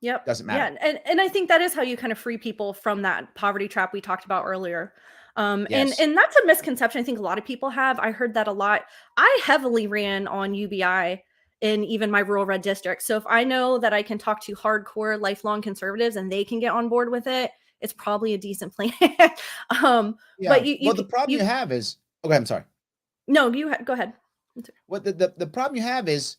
Yep. Doesn't matter. Yeah. And I think that is how you kind of free people from that poverty trap we talked about earlier. And that's a misconception I think a lot of people have. I heard that a lot. I heavily ran on UBI in even my rural red district. So if I know that I can talk to hardcore lifelong conservatives and they can get on board with it, it's probably a decent plan. Yeah. But Well, the problem you have is, okay, I'm sorry. No, go ahead. What the problem you have is,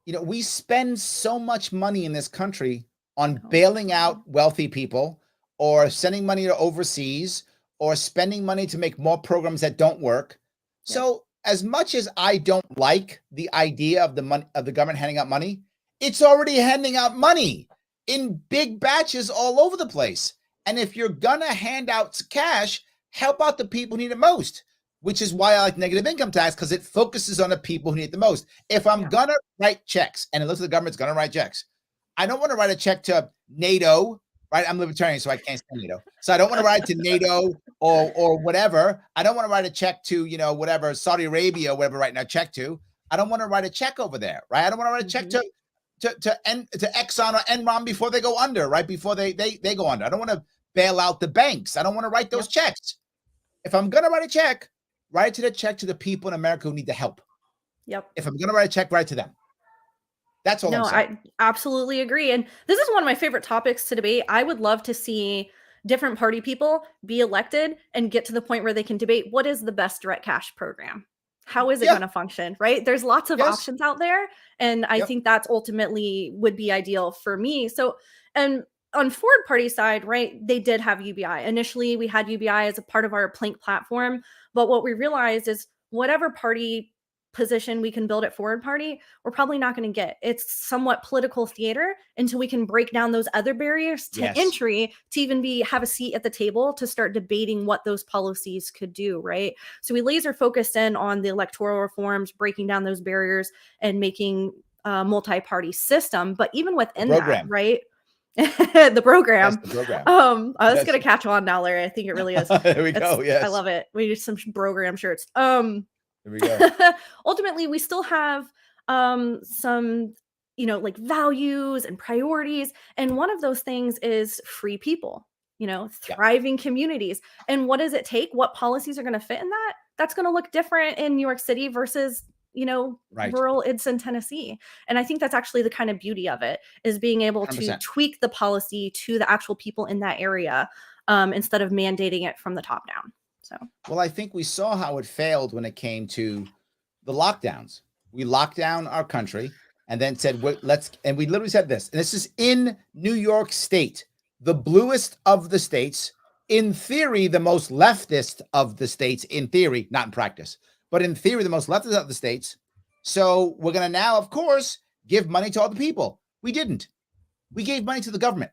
we spend so much money in this country on bailing out wealthy people, or sending money to overseas, or spending money to make more programs that don't work. So as much as I don't like the idea of the government handing out money, it's already handing out money in big batches all over the place. And if you're gonna hand out cash, help out the people who need it most, which is why I like negative income tax, because it focuses on the people who need it the most. If I'm gonna write checks, and it looks like the government's gonna write checks, I don't want to write a check to NATO, right? I'm libertarian, so I can't stand NATO. So I don't want to write to NATO or whatever. I don't want to write a check to, whatever, Saudi Arabia or whatever, writing a check to. I don't want to write a check over there, right? I don't want to write a check to Exxon or Enron before they go under, right? Before they go under. I don't want to bail out the banks. I don't want to write those checks. If I'm gonna write a check, write to the people in America who need the help. Yep. If I'm gonna write a check, write to them. That's all I'm saying. I absolutely agree. And this is one of my favorite topics to debate. I would love to see different party people be elected and get to the point where they can debate what is the best direct cash program. How is it going to function, right? There's lots of options out there. And I think that's ultimately would be ideal for me. So, and on Ford Party side, right, they did have UBI. Initially, we had UBI as a part of our Plank platform. But what we realized is whatever party position we can build at Forward Party, we're probably not going to get. It's somewhat political theater until we can break down those other barriers to entry to even have a seat at the table to start debating what those policies could do, right? So we laser focused in on the electoral reforms, breaking down those barriers and making a multi-party system. But even within that, right? the program. That's the program. That's going to catch on now, Larry. I think it really is. There we go. Yes. I love it. We need some program shirts. There we go. Ultimately, we still have some, like values and priorities. And one of those things is free people, thriving communities. And what does it take? What policies are going to fit in that? That's going to look different in New York City versus, rural Idson, Tennessee. And I think that's actually the kind of beauty of it, is being able 100%. to tweak the policy to the actual people in that area instead of mandating it from the top down. So, well, I think we saw how it failed when it came to the lockdowns. We locked down our country and then said, and we literally said this, and this is in New York State, the bluest of the states, in theory, the most leftist of the states, in theory, not in practice, but in theory, the most leftist of the states. So we're going to now, of course, give money to all the people. We didn't. We gave money to the government.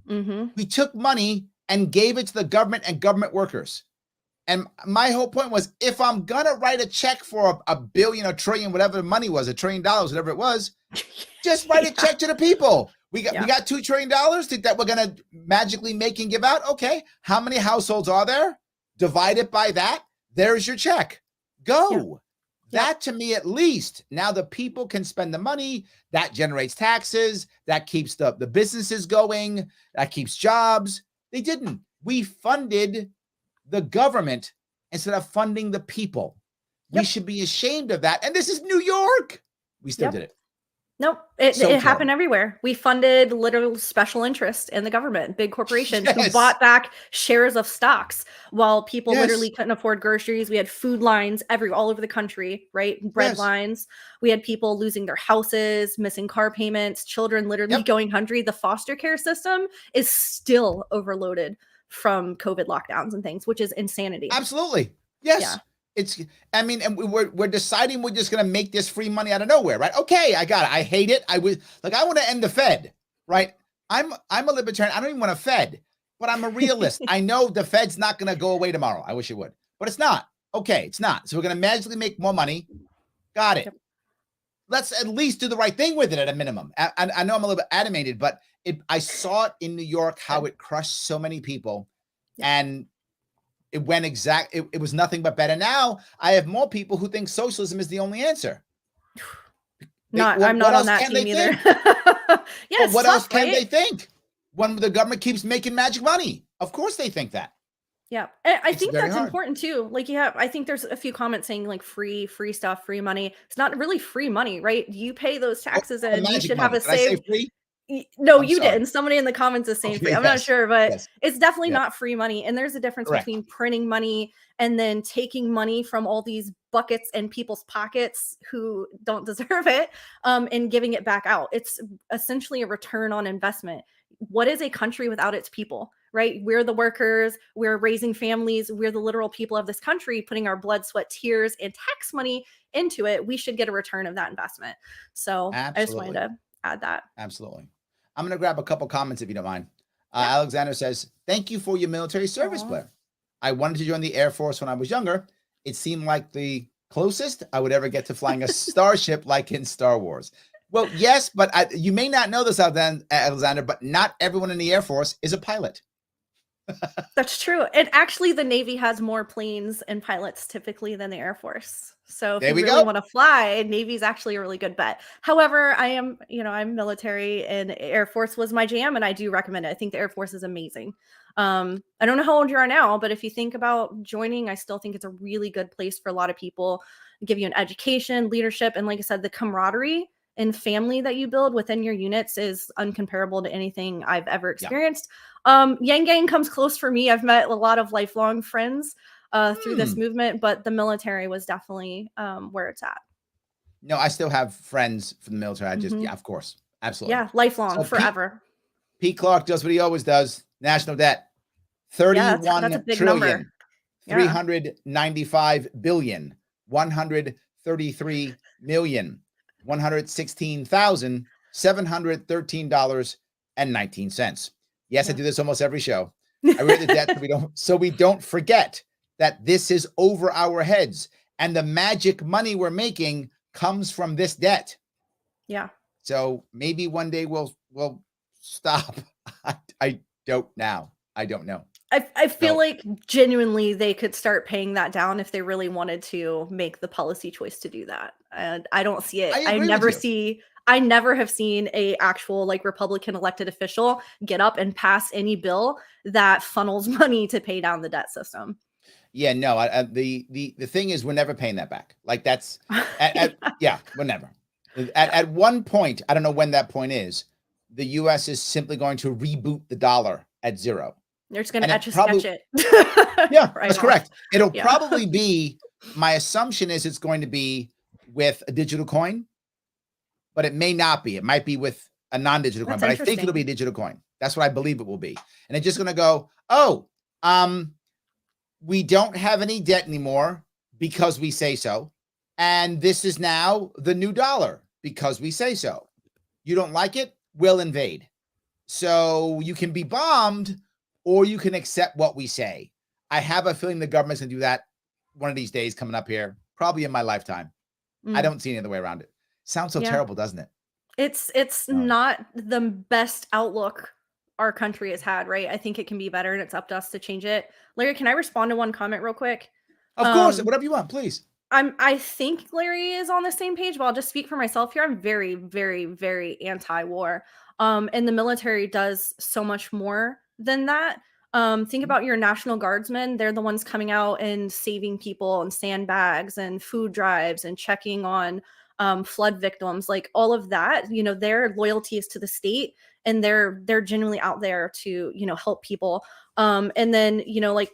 We took money and gave it to the government and government workers. And my whole point was, if I'm going to write a check for a billion or trillion, whatever the money was, $1 trillion, whatever it was, just write a check to the people. We got $2 trillion that we're going to magically make and give out. Okay. How many households are there? Divide it by that. There's your check. Go. That to me, at least, now the people can spend the money. That generates taxes. That keeps the businesses going. That keeps jobs. They didn't. We funded the government instead of funding the people. We should be ashamed of that. And this is New York. We still did it. Nope. It happened everywhere. We funded literal special interest in the government, big corporations who bought back shares of stocks while people literally couldn't afford groceries. We had food lines all over the country, right? Bread lines. We had people losing their houses, missing car payments, children literally going hungry. The foster care system is still overloaded from COVID lockdowns and things, which is insanity. Absolutely. Yes. Yeah. And we're deciding we're just going to make this free money out of nowhere, right? Okay, I got it. I hate it. I want to end the Fed, right? I'm a libertarian. I don't even want a Fed, but I'm a realist. I know the Fed's not going to go away tomorrow. I wish it would, but it's not. Okay, it's not. So we're going to magically make more money. Got it. Let's at least do the right thing with it at a minimum. I know I'm a little bit animated, but I saw it in New York, how it crushed so many people, and it went it was nothing but better. Now I have more people who think socialism is the only answer. I'm not on that team either. What else can they think when the government keeps making magic money? Of course they think that. Yeah. And I It's think very that's hard. important too. Like, yeah, I think there's a few comments saying like free stuff, free money. It's not really free money, right? You pay those Oh, taxes oh, and you magic should have money. a Did I say say. free? No, I'm you sorry. didn't. Somebody in the comments is saying free. Okay, I'm not yes, sure, but yes, it's definitely yes, not free money. And there's a difference correct. between printing money and then taking money from all these buckets and people's pockets who don't deserve it, and giving it back out. It's essentially a return on investment. What is a country without its people? Right? We're the workers, we're raising families, we're the literal people of this country, putting our blood, sweat, tears, and tax money into it. We should get a return of that investment. So I just wanted Absolutely, to add that. absolutely. I'm gonna grab a couple comments if you don't mind. Yeah. Alexander says, "Thank you for your military service, Aw. Blair. I wanted to join the Air Force when I was younger. It seemed like the closest I would ever get to flying a starship like in Star Wars." Well, yes, but you may not know this, Alexander, but not everyone in the Air Force is a pilot. That's true. And actually, the Navy has more planes and pilots typically than the Air Force. So if There you we really go. want to fly, Navy's actually a really good bet. However, I'm military and Air Force was my jam, and I do recommend it. I think the Air Force is amazing. I don't know how old you are now, but if you think about joining, I still think it's a really good place for a lot of people. Give you an education, leadership, and like I said, the camaraderie and family that you build within your units is uncomparable to anything I've ever Yeah. experienced. Yang Gang comes close for me. I've met a lot of lifelong friends through this movement, but the military was definitely where it's at. No, I still have friends from the military. Mhm. Yeah, of course, absolutely. Yeah, lifelong, So forever. Pete Clark does what he always does. National debt, Yeah, that's a 31 big number. trillion, Yeah. 395 billion, 133 million, $116,713.19. Yes, I Yeah. do this almost every show. I read the debt so we don't forget that this is over our heads, and the magic money we're making comes from this debt. Yeah. So maybe one day we'll stop. I don't know. I don't know. I feel So like genuinely they could start paying that down if they really wanted to make the policy choice to do that. And I don't see it. I agree with you. I never have seen a actual like Republican elected official get up and pass any bill that funnels money to pay down the debt system. Yeah, no. The thing is, we're never paying that back. Like that's yeah, we're never. At one point, I don't know when that point is. The U.S. is simply going to reboot the dollar at zero. They're just going And to it etch a probably sketch it. Yeah, Right that's off. correct. It'll Yeah. probably be, my assumption is it's going to be with a digital coin, but it may not be. It might be with a non-digital coin, That's but I think it'll be a interesting. digital coin. That's what I believe it will be. And it's just going to go, oh, we don't have any debt anymore because we say so. And this is now the new dollar because we say so. You don't like it? We'll invade. So you can be bombed or you can accept what we say. I have a feeling the government's going to do that one of these days coming up here, probably in my lifetime. I don't see any other way around it. Sounds so Yeah. terrible, doesn't it? It's No. not the best outlook our country has had, right? I think it can be better and it's up to us to change it. Larry, can I respond to one comment real quick? Of course, whatever you want, please. I think Larry is on the same page, but I'll just speak for myself here. I'm very, very, very anti-war. And the military does so much more than that. Think about your National Guardsmen. They're the ones coming out and saving people and sandbags and food drives and checking on flood victims, like all of that. Their loyalty is to the state, and they're genuinely out there to help people. And then like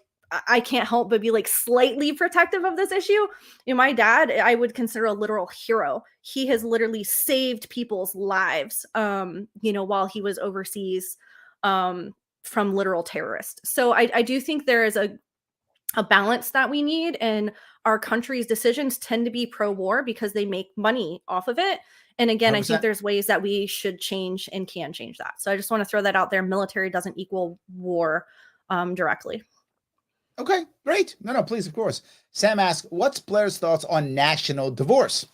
I can't help but be like slightly protective of this issue. My dad, I would consider a literal hero. He has literally saved people's lives, while he was overseas, from literal terrorists. So I do think there is a balance that we need, and our country's decisions tend to be pro-war because they make money off of it. And again, I think 100%. there's ways that we should change and can change that. So I just want to throw that out there. Military doesn't equal war directly. Okay, great. No, please, of course. Sam asks, what's Blair's thoughts on national divorce?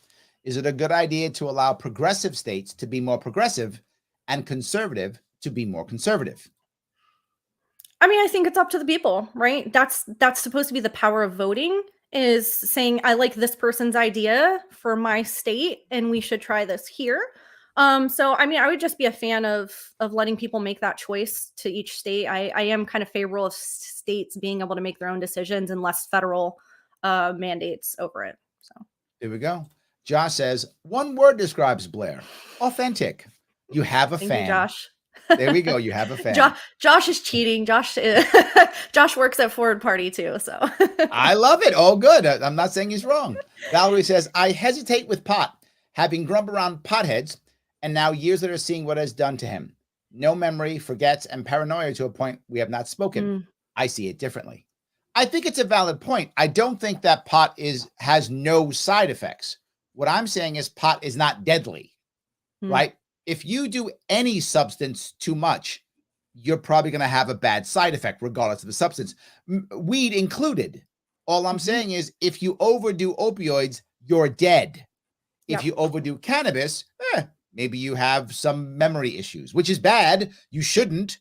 Is it a good idea to allow progressive states to be more progressive and conservative to be more conservative? I mean, I think it's up to the people, right? That's supposed to be the power of voting, is saying, I like this person's idea for my state and we should try this here. So I mean, I would just be a fan of letting people make that choice to each state. I am kind of favorable of states being able to make their own decisions and less federal mandates over it. So Here we go. Josh says, one word describes Blair: authentic. You have a thank you, fan. Josh. There we go. You have a fan. Josh is cheating. Josh works at Forward Party too. So I love it. Oh, good. I'm not saying he's wrong. Valerie says, I hesitate with pot, having grown up around potheads, and now years later seeing what it has done to him. No memory, forgets, and paranoia to a point we have not spoken. I see it differently. I think it's a valid point. I don't think that pot has no side effects. What I'm saying is pot is not deadly, right? If you do any substance too much, you're probably going to have a bad side effect, regardless of the substance, weed included. All I'm saying is if you overdo opioids, you're dead. If you overdo cannabis, maybe you have some memory issues, which is bad. You shouldn't,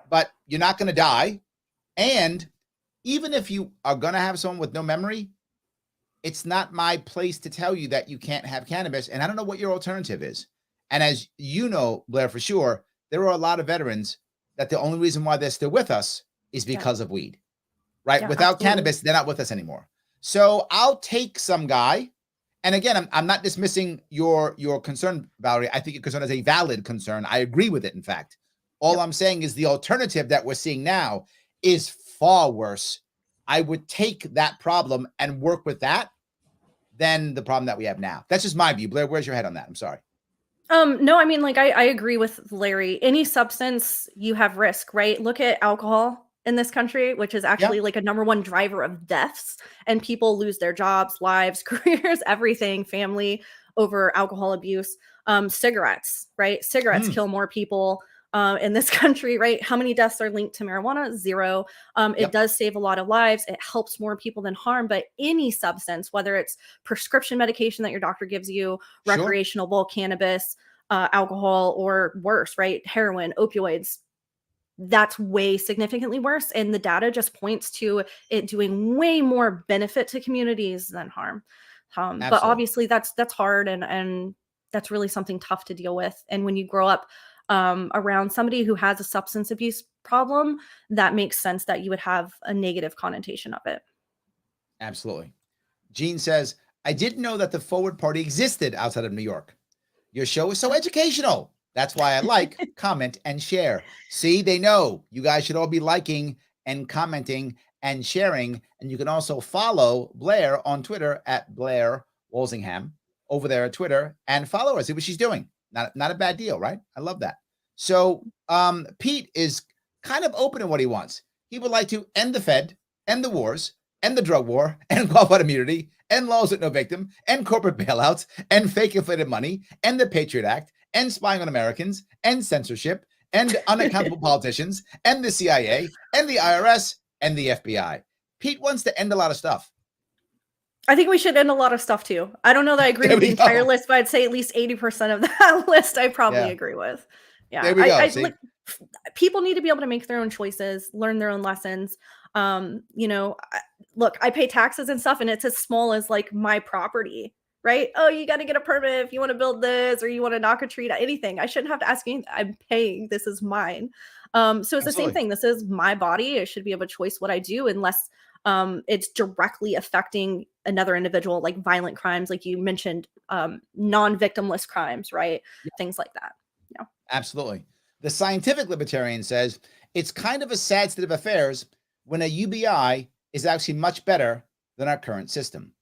but you're not going to die. And even if you are going to have someone with no memory, it's not my place to tell you that you can't have cannabis. And I don't know what your alternative is. And as you know, Blair, for sure, there are a lot of veterans that the only reason why they're still with us is because of weed, right? Without cannabis, they're not with us anymore. So I'll take some guy. And again, I'm not dismissing your concern, Valerie. I think your concern is a valid concern. I agree with it, in fact. All I'm saying is the alternative that we're seeing now is far worse. I would take that problem and work with that than the problem that we have now. That's just my view. Blair, where's your head on that? I'm sorry. No, I mean, like, I agree with Larry. Any substance, you have risk, right? Look at alcohol in this country, which is actually like a #1 driver of deaths, and people lose their jobs, lives, careers, everything, family over alcohol abuse. Cigarettes, right? Cigarettes kill more people in this country, right? How many deaths are linked to marijuana? 0. It does save a lot of lives. It helps more people than harm. But any substance, whether it's prescription medication that your doctor gives you, recreational bulk cannabis, alcohol, or worse, right? Heroin, opioids, that's way significantly worse. And the data just points to it doing way more benefit to communities than harm. But obviously that's hard and that's really something tough to deal with. And when you grow up around somebody who has a substance abuse problem, that makes sense that you would have a negative connotation of it. Absolutely. Gene says, I didn't know that the Forward Party existed outside of New York. Your show is so educational. That's why I like, comment, and share. See, they know. You guys should all be liking and commenting and sharing. And you can also follow Blair on Twitter at Blair Walsingham over there at Twitter and follow her. See what she's doing. Not a bad deal, right? I love that. So Pete is kind of open in what he wants. He would like to end the Fed, end the wars, end the drug war, end qualified immunity, end laws with no victim, end corporate bailouts, end fake inflated money, end the Patriot Act, end spying on Americans, end censorship, end unaccountable politicians, end the CIA, end the IRS, end the FBI. Pete wants to end a lot of stuff. I think we should end a lot of stuff too. I don't know that I agree with the entire list, but I'd say at least 80% of that list I probably agree with. Yeah. There we go. Look, people need to be able to make their own choices, learn their own lessons. Look, I pay taxes and stuff, and it's as small as like my property, right? Oh, you got to get a permit if you want to build this or you want to knock a tree, anything. I shouldn't have to ask you. I'm paying. This is mine. So it's the same thing. This is my body. I should be able to choice what I do unless it's directly affecting another individual, like violent crimes, like you mentioned, non-victimless crimes, right? Things like that. Yeah, absolutely. The scientific libertarian says it's kind of a sad state of affairs when a UBI is actually much better than our current system.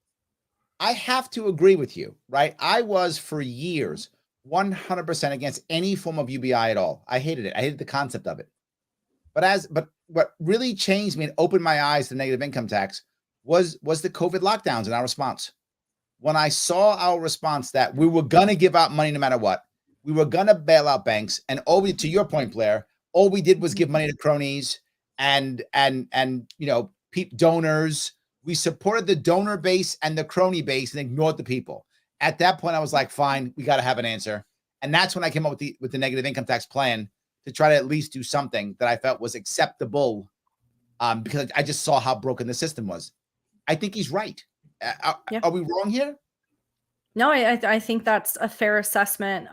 I have to agree with you, right? I was for years 100% against any form of UBI at all. I hated it. I hated the concept of it. But what really changed me and opened my eyes to negative income tax was the COVID lockdowns and our response. When I saw our response that we were going to give out money no matter what, we were going to bail out banks, and to your point, Blair, all we did was give money to cronies and donors. We supported the donor base and the crony base and ignored the people. At that point, I was like, fine, we got to have an answer. And that's when I came up with the negative income tax plan to try to at least do something that I felt was acceptable, because I just saw how broken the system was. I think he's right. Are we wrong here? No, I think that's a fair assessment.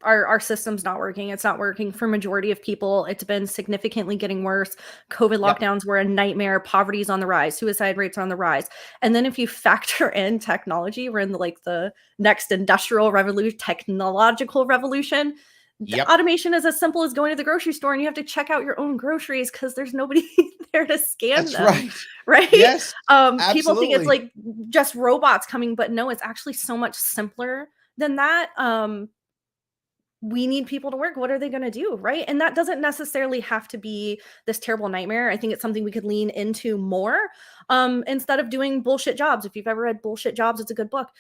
Our system's not working. It's not working for majority of people. It's been significantly getting worse. COVID Yep. lockdowns were a nightmare. Poverty is on the rise. Suicide rates are on the rise. And then if you factor in technology, we're in the next industrial revolution, technological revolution. The Yep. automation is as simple as going to the grocery store and you have to check out your own groceries because there's nobody there to scan That's them, right. right? Yes, People think it's absolutely. like just robots coming, but no, it's actually so much simpler than that. We need people to work. What are they going to do? Right. And that doesn't necessarily have to be this terrible nightmare. I think it's something we could lean into more instead of doing bullshit jobs. If you've ever read Bullshit Jobs, it's a good book.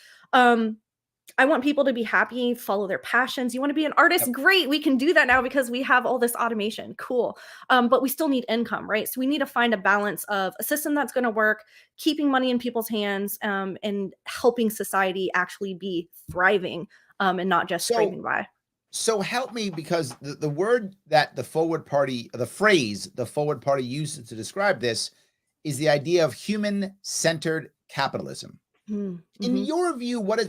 I want people to be happy, follow their passions. You want to be an artist? Yep. Great. We can do that now because we have all this automation. Cool. But we still need income, right? So we need to find a balance of a system that's going to work, keeping money in people's hands, and helping society actually be thriving and not just So scraping by. so help me, because the word that the forward party, the phrase the forward party uses to describe this is the idea of human-centered capitalism. In Mm-hmm. your view, what is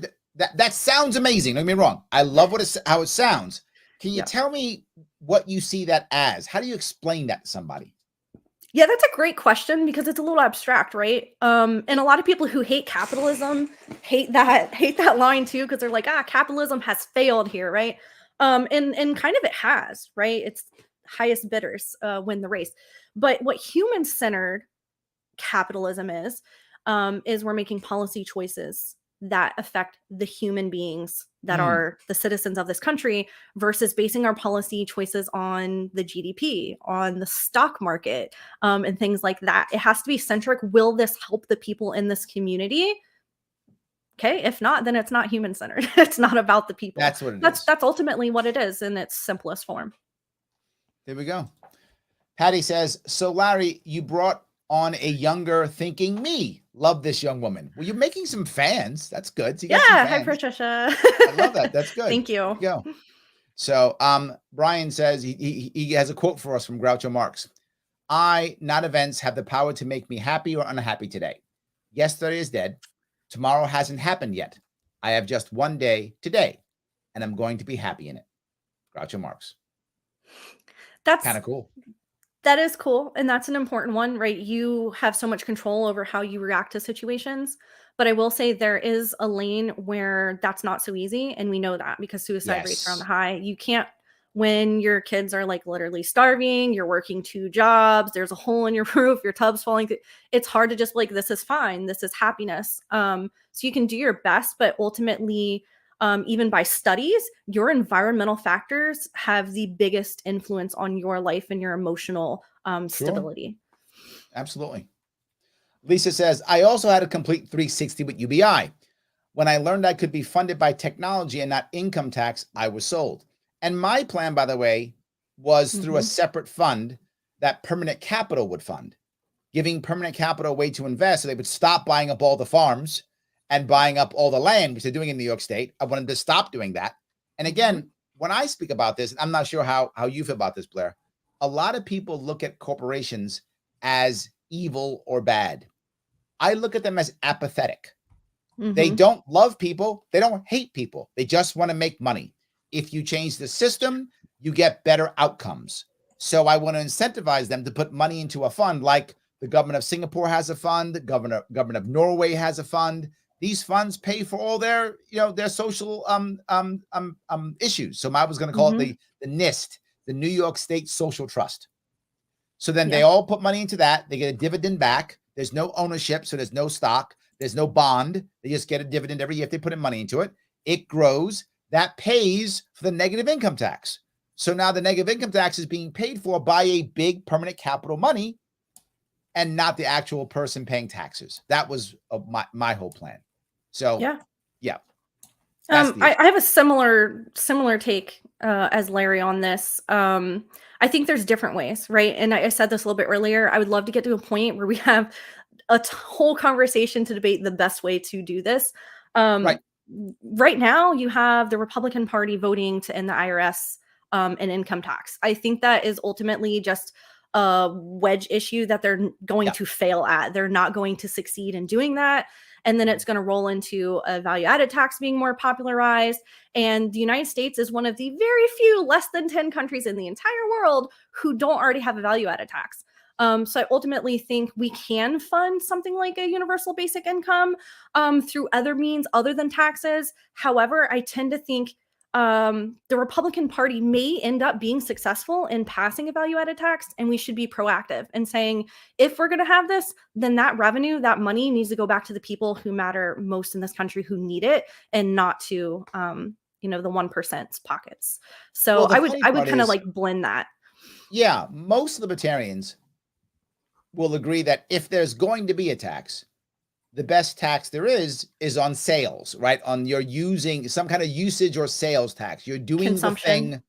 that sounds amazing. Don't get me wrong. I love how it sounds. Can you Yeah. tell me what you see that as? How do you explain that to somebody? Yeah, that's a great question because it's a little abstract, right? And a lot of people who hate capitalism hate that line too because they're like, capitalism has failed here, right? And kind of it has, right? It's highest bidders win the race. But what human centered capitalism is we're making policy choices that affect the human beings that Mm, are the citizens of this country versus basing our policy choices on the GDP, on the stock market, and things like that. It has to be centric. Will this help the people in this community? Okay, if not, then it's not human centered. It's not about the people. that's what it That's is. that's ultimately what it is in its simplest form. There we go. Patty says, so Larry, you brought on a younger thinking me. Love this young woman. Well, you're making some fans. That's good. So you got some Yeah, hi fans. Patricia. I love that. That's good. Thank you. There you go. So Brian says he has a quote for us from Groucho Marx. I, not events, have the power to make me happy or unhappy today. Yesterday is dead. Tomorrow hasn't happened yet. I have just one day today, and I'm going to be happy in it. Groucho Marx. Kind That's of cool. That is cool, and that's an important one, right? You have so much control over how you react to situations, but I will say there is a lane where that's not so easy, and we know that because suicide rates are on the Yes. high. You can't when your kids are, like, literally starving, you're working 2 jobs, there's a hole in your roof, your tub's falling through. It's hard to just be like, "This is fine, this is happiness." So you can do your best, but ultimately, even by studies, your environmental factors have the biggest influence on your life and your emotional Sure. stability. Absolutely. Lisa says, I also had a complete 360 with UBI. When I learned I could be funded by technology and not income tax, I was sold. And my plan, by the way, was through a Hmm. separate fund that Permanent Capital would fund, giving Permanent Capital a way to invest so they would stop buying up all the farms and buying up all the land, which they're doing in New York State. I wanted to stop doing that. And Hmm. again, when I speak about this, I'm not sure how you feel about this, Blair. A lot of people look at corporations as evil or bad. I look at them as apathetic. They Hmm. don't love people. They don't hate people. They just want to make money. If you change the system, you get better outcomes. So I want to incentivize them to put money into a fund like the government of Singapore has a fund, the government of Norway has a fund. These funds pay for all their, their social issues. So I was going to call it Hmm. the NIST, the New York State Social Trust. So then they Yeah. all put money into that. They get a dividend back. There's no ownership, so there's no stock. There's no bond. They just get a dividend every year if they put in money into it. It grows. That pays for the negative income tax. So now the negative income tax is being paid for by a big permanent capital money and not the actual person paying taxes. That was my whole plan. So, Yeah. yeah, that's the issue. I have a similar take as Larry on this. I think there's different ways, right? And I said this a little bit earlier. I would love to get to a point where we have a whole conversation to debate the best way to do this. Right. Right now, you have the Republican Party voting to end the IRS and income tax. I think that is ultimately just a wedge issue that they're going to fail at. They're not going to succeed in doing that. And then it's going to roll into a value added tax being more popularized. And the United States is one of the very few less than 10 countries in the entire world who don't already have a value added tax. So I ultimately think we can fund something like a universal basic income through other means other than taxes. However, I tend to think the Republican Party may end up being successful in passing a value-added tax, and we should be proactive and saying, if we're going to have this, then that revenue, that money needs to go back to the people who matter most in this country, who need it, and not to the 1%'s pockets. So I would kind of like blend that. Yeah, most libertarians will agree that if there's going to be a tax, the best tax there is on sales, right? On you're using some kind of usage or sales tax. You're doing the thing,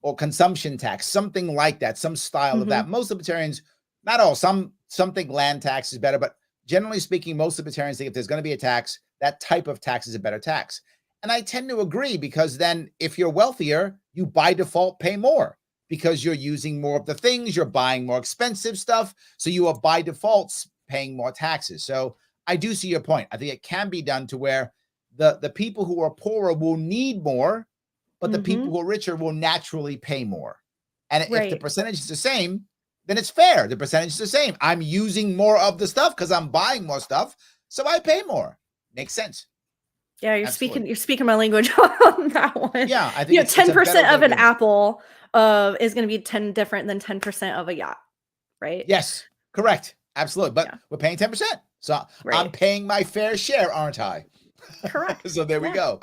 or consumption tax, something like that, some style of that. Most libertarians, not all, some think land tax is better, but generally speaking, most libertarians think if there's going to be a tax, that type of tax is a better tax. And I tend to agree, because then if you're wealthier, you by default pay more because you're using more of the things, you're buying more expensive stuff. So you are by default paying more taxes. So I do see your point. I think it can be done to where the people who are poorer will need more, but the people who are richer will naturally pay more. And if the percentage is the same, then it's fair. The percentage is the same. I'm using more of the stuff because I'm buying more stuff, so I pay more. Makes sense. Yeah, you're speaking my language on that one. Yeah, I think 10% of an apple is going to be 10 different than 10% of a yacht, right? Yes, correct. Absolutely. But we're paying 10%. So I'm paying my fair share, aren't I? Correct. So there we go.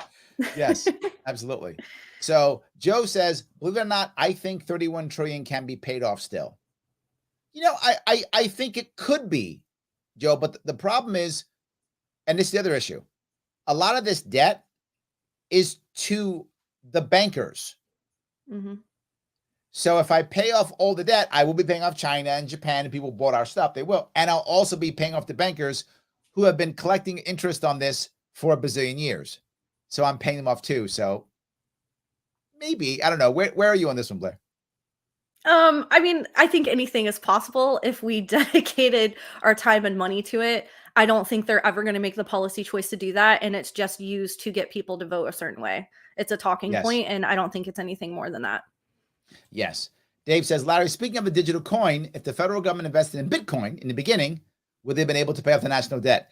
Yes, absolutely. So Joe says, believe it or not, I think 31 trillion can be paid off still. I think it could be, Joe, but the problem is, and this is the other issue, a lot of this debt is to the bankers. So if I pay off all the debt, I will be paying off China and Japan, and people bought our stuff. They will. And I'll also be paying off the bankers who have been collecting interest on this for a bazillion years. So I'm paying them off too. So maybe, I don't know. Where are you on this one, Blair? I mean, I think anything is possible if we dedicated our time and money to it. I don't think they're ever going to make the policy choice to do that. And it's just used to get people to vote a certain way. It's a talking point, and I don't think it's anything more than that. Yes. Dave says, Larry, speaking of a digital coin, if the federal government invested in Bitcoin in the beginning, would they have been able to pay off the national debt?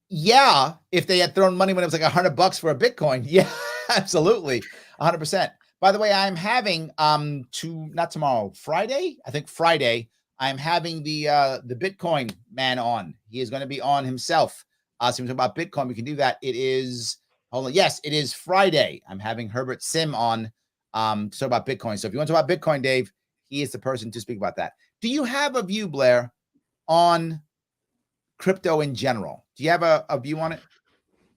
Yeah. If they had thrown money when it was like $100 for a Bitcoin. Yeah, absolutely. 100%. By the way, I'm having, not tomorrow, Friday, I think Friday, I'm having the Bitcoin man on. He is going to be on himself. So we're talking about Bitcoin. We can do that. It is, hold on. Yes, it is Friday. I'm having Herbert Sim on to talk about Bitcoin. So if you want to talk about Bitcoin, Dave, he is the person to speak about that. Do you have a view, Blair, on crypto in general? Do you have a view on it?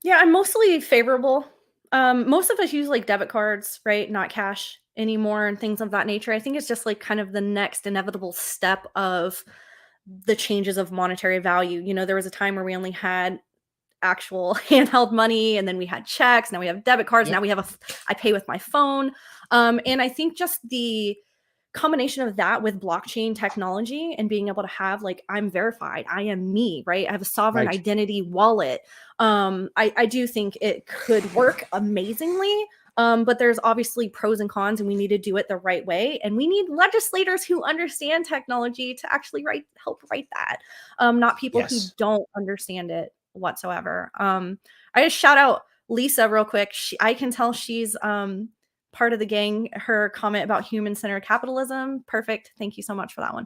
Yeah, I'm mostly favorable. Most of us use like debit cards, right? Not cash anymore and things of that nature. I think it's just like kind of the next inevitable step of the changes of monetary value. There was a time where we only had actual handheld money, and then we had checks. Now we have debit cards. Now I pay with my phone. And I think just the combination of that with blockchain technology and being able to have like, I'm verified, I am me, right? I have a sovereign identity wallet. I do think it could work amazingly. But there's obviously pros and cons, and we need to do it the right way. And we need legislators who understand technology to actually help write that. Not people who don't understand it whatsoever. I just shout out Lisa real quick. I can tell she's part of the gang. Her comment about human-centered capitalism, perfect. Thank you so much for that one.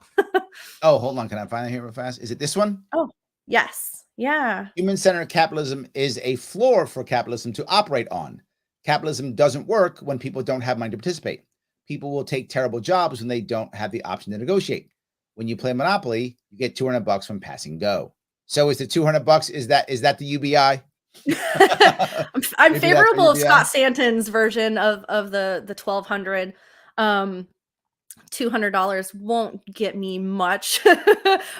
Oh, hold on. Can I find it here real fast? Is it this one? Oh, yes. Yeah. Human-centered capitalism is a floor for capitalism to operate on. Capitalism doesn't work when people don't have money to participate. People will take terrible jobs when they don't have the option to negotiate. When you play Monopoly, you get $200 from passing go. So is the $200, is that the UBI? I'm favorable of Scott Stanton's version of the 1200. $200 won't get me much,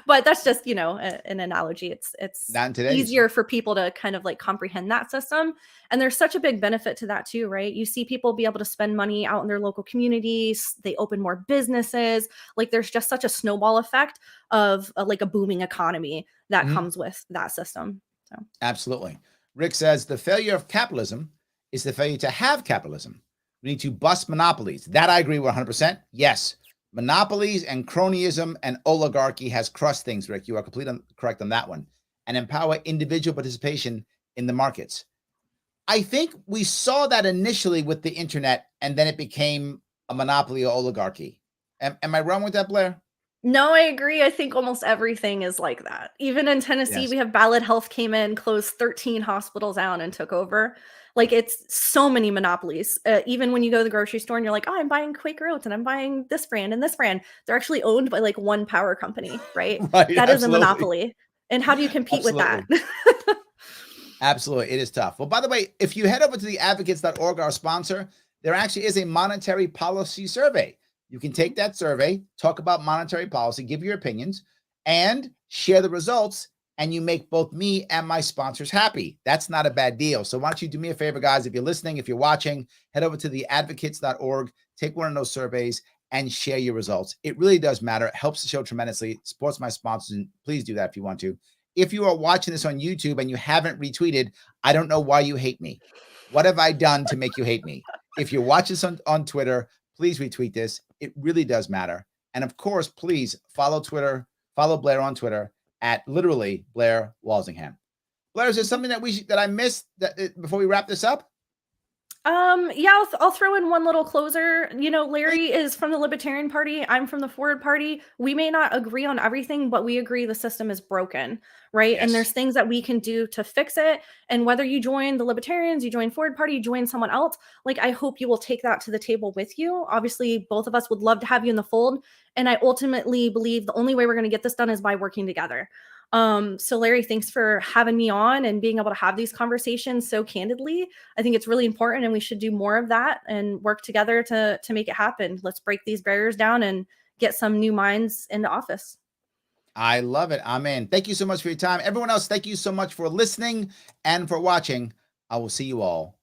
but that's just, you know, an analogy. It's Not in today's. easier for people to kind of like comprehend that system. And there's such a big benefit to that too, right? You see people be able to spend money out in their local communities. They open more businesses. Like there's just such a snowball effect of like a booming economy that Mhm. comes with that system. So Absolutely. Rick says the failure of capitalism is the failure to have capitalism. We need to bust monopolies. That I agree with 100%. Yes. Monopolies and cronyism and oligarchy has crushed things, Rick. You are completely correct on that one. And empower individual participation in the markets. I think we saw that initially with the internet, and then it became a monopoly or oligarchy. Am I wrong with that, Blair? no, I agree. I think almost everything is like that. Even in Tennessee, Yes. we have Ballad Health came in, closed 13 hospitals down, and took over. Like it's so many monopolies. Even when you go to the grocery store and you're like, "Oh, I'm buying Quaker Oats and I'm buying this brand and this brand," they're actually owned by like one power company, right? Right. That is a Absolutely. monopoly. And how do you compete with that? Absolutely. Absolutely. It is tough. Well, by the way, if you head over to the advocates.org, our sponsor, there actually is a monetary policy survey. You can take that survey, talk about monetary policy, give your opinions, and share the results. And you make both me and my sponsors happy. That's not a bad deal. So why don't you do me a favor, guys? If you're listening, if you're watching, head over to the advocates.org, take one of those surveys and share your results. It really does matter. It helps the show tremendously, supports my sponsors. And please do that if you want to. If you are watching this on YouTube and you haven't retweeted, I don't know why you hate me. What have I done to make you hate me? If you're watching this on Twitter, please retweet this. It really does matter. And of course, please follow Blair on Twitter at literally Blair Walsingham. Blair, is there something that I missed before we wrap this up? Yeah, I'll throw in one little closer. You know, Larry is from the Libertarian Party. I'm from the Forward Party. We may not agree on everything, but we agree the system is broken, right? And there's Yes. things that we can do to fix it. And whether you join the Libertarians, you join Forward Party, you join someone else, like I hope you will take that to the table with you. Obviously, both of us would love to have you in the fold. And I ultimately believe the only way we're going to get this done is by working together. So Larry, thanks for having me on and being able to have these conversations so candidly. I think it's really important and we should do more of that and work together to make it happen. Let's break these barriers down and get some new minds into office. I love it. Amen. Thank you so much for your time. Everyone else, thank you so much for listening and for watching. I will see you all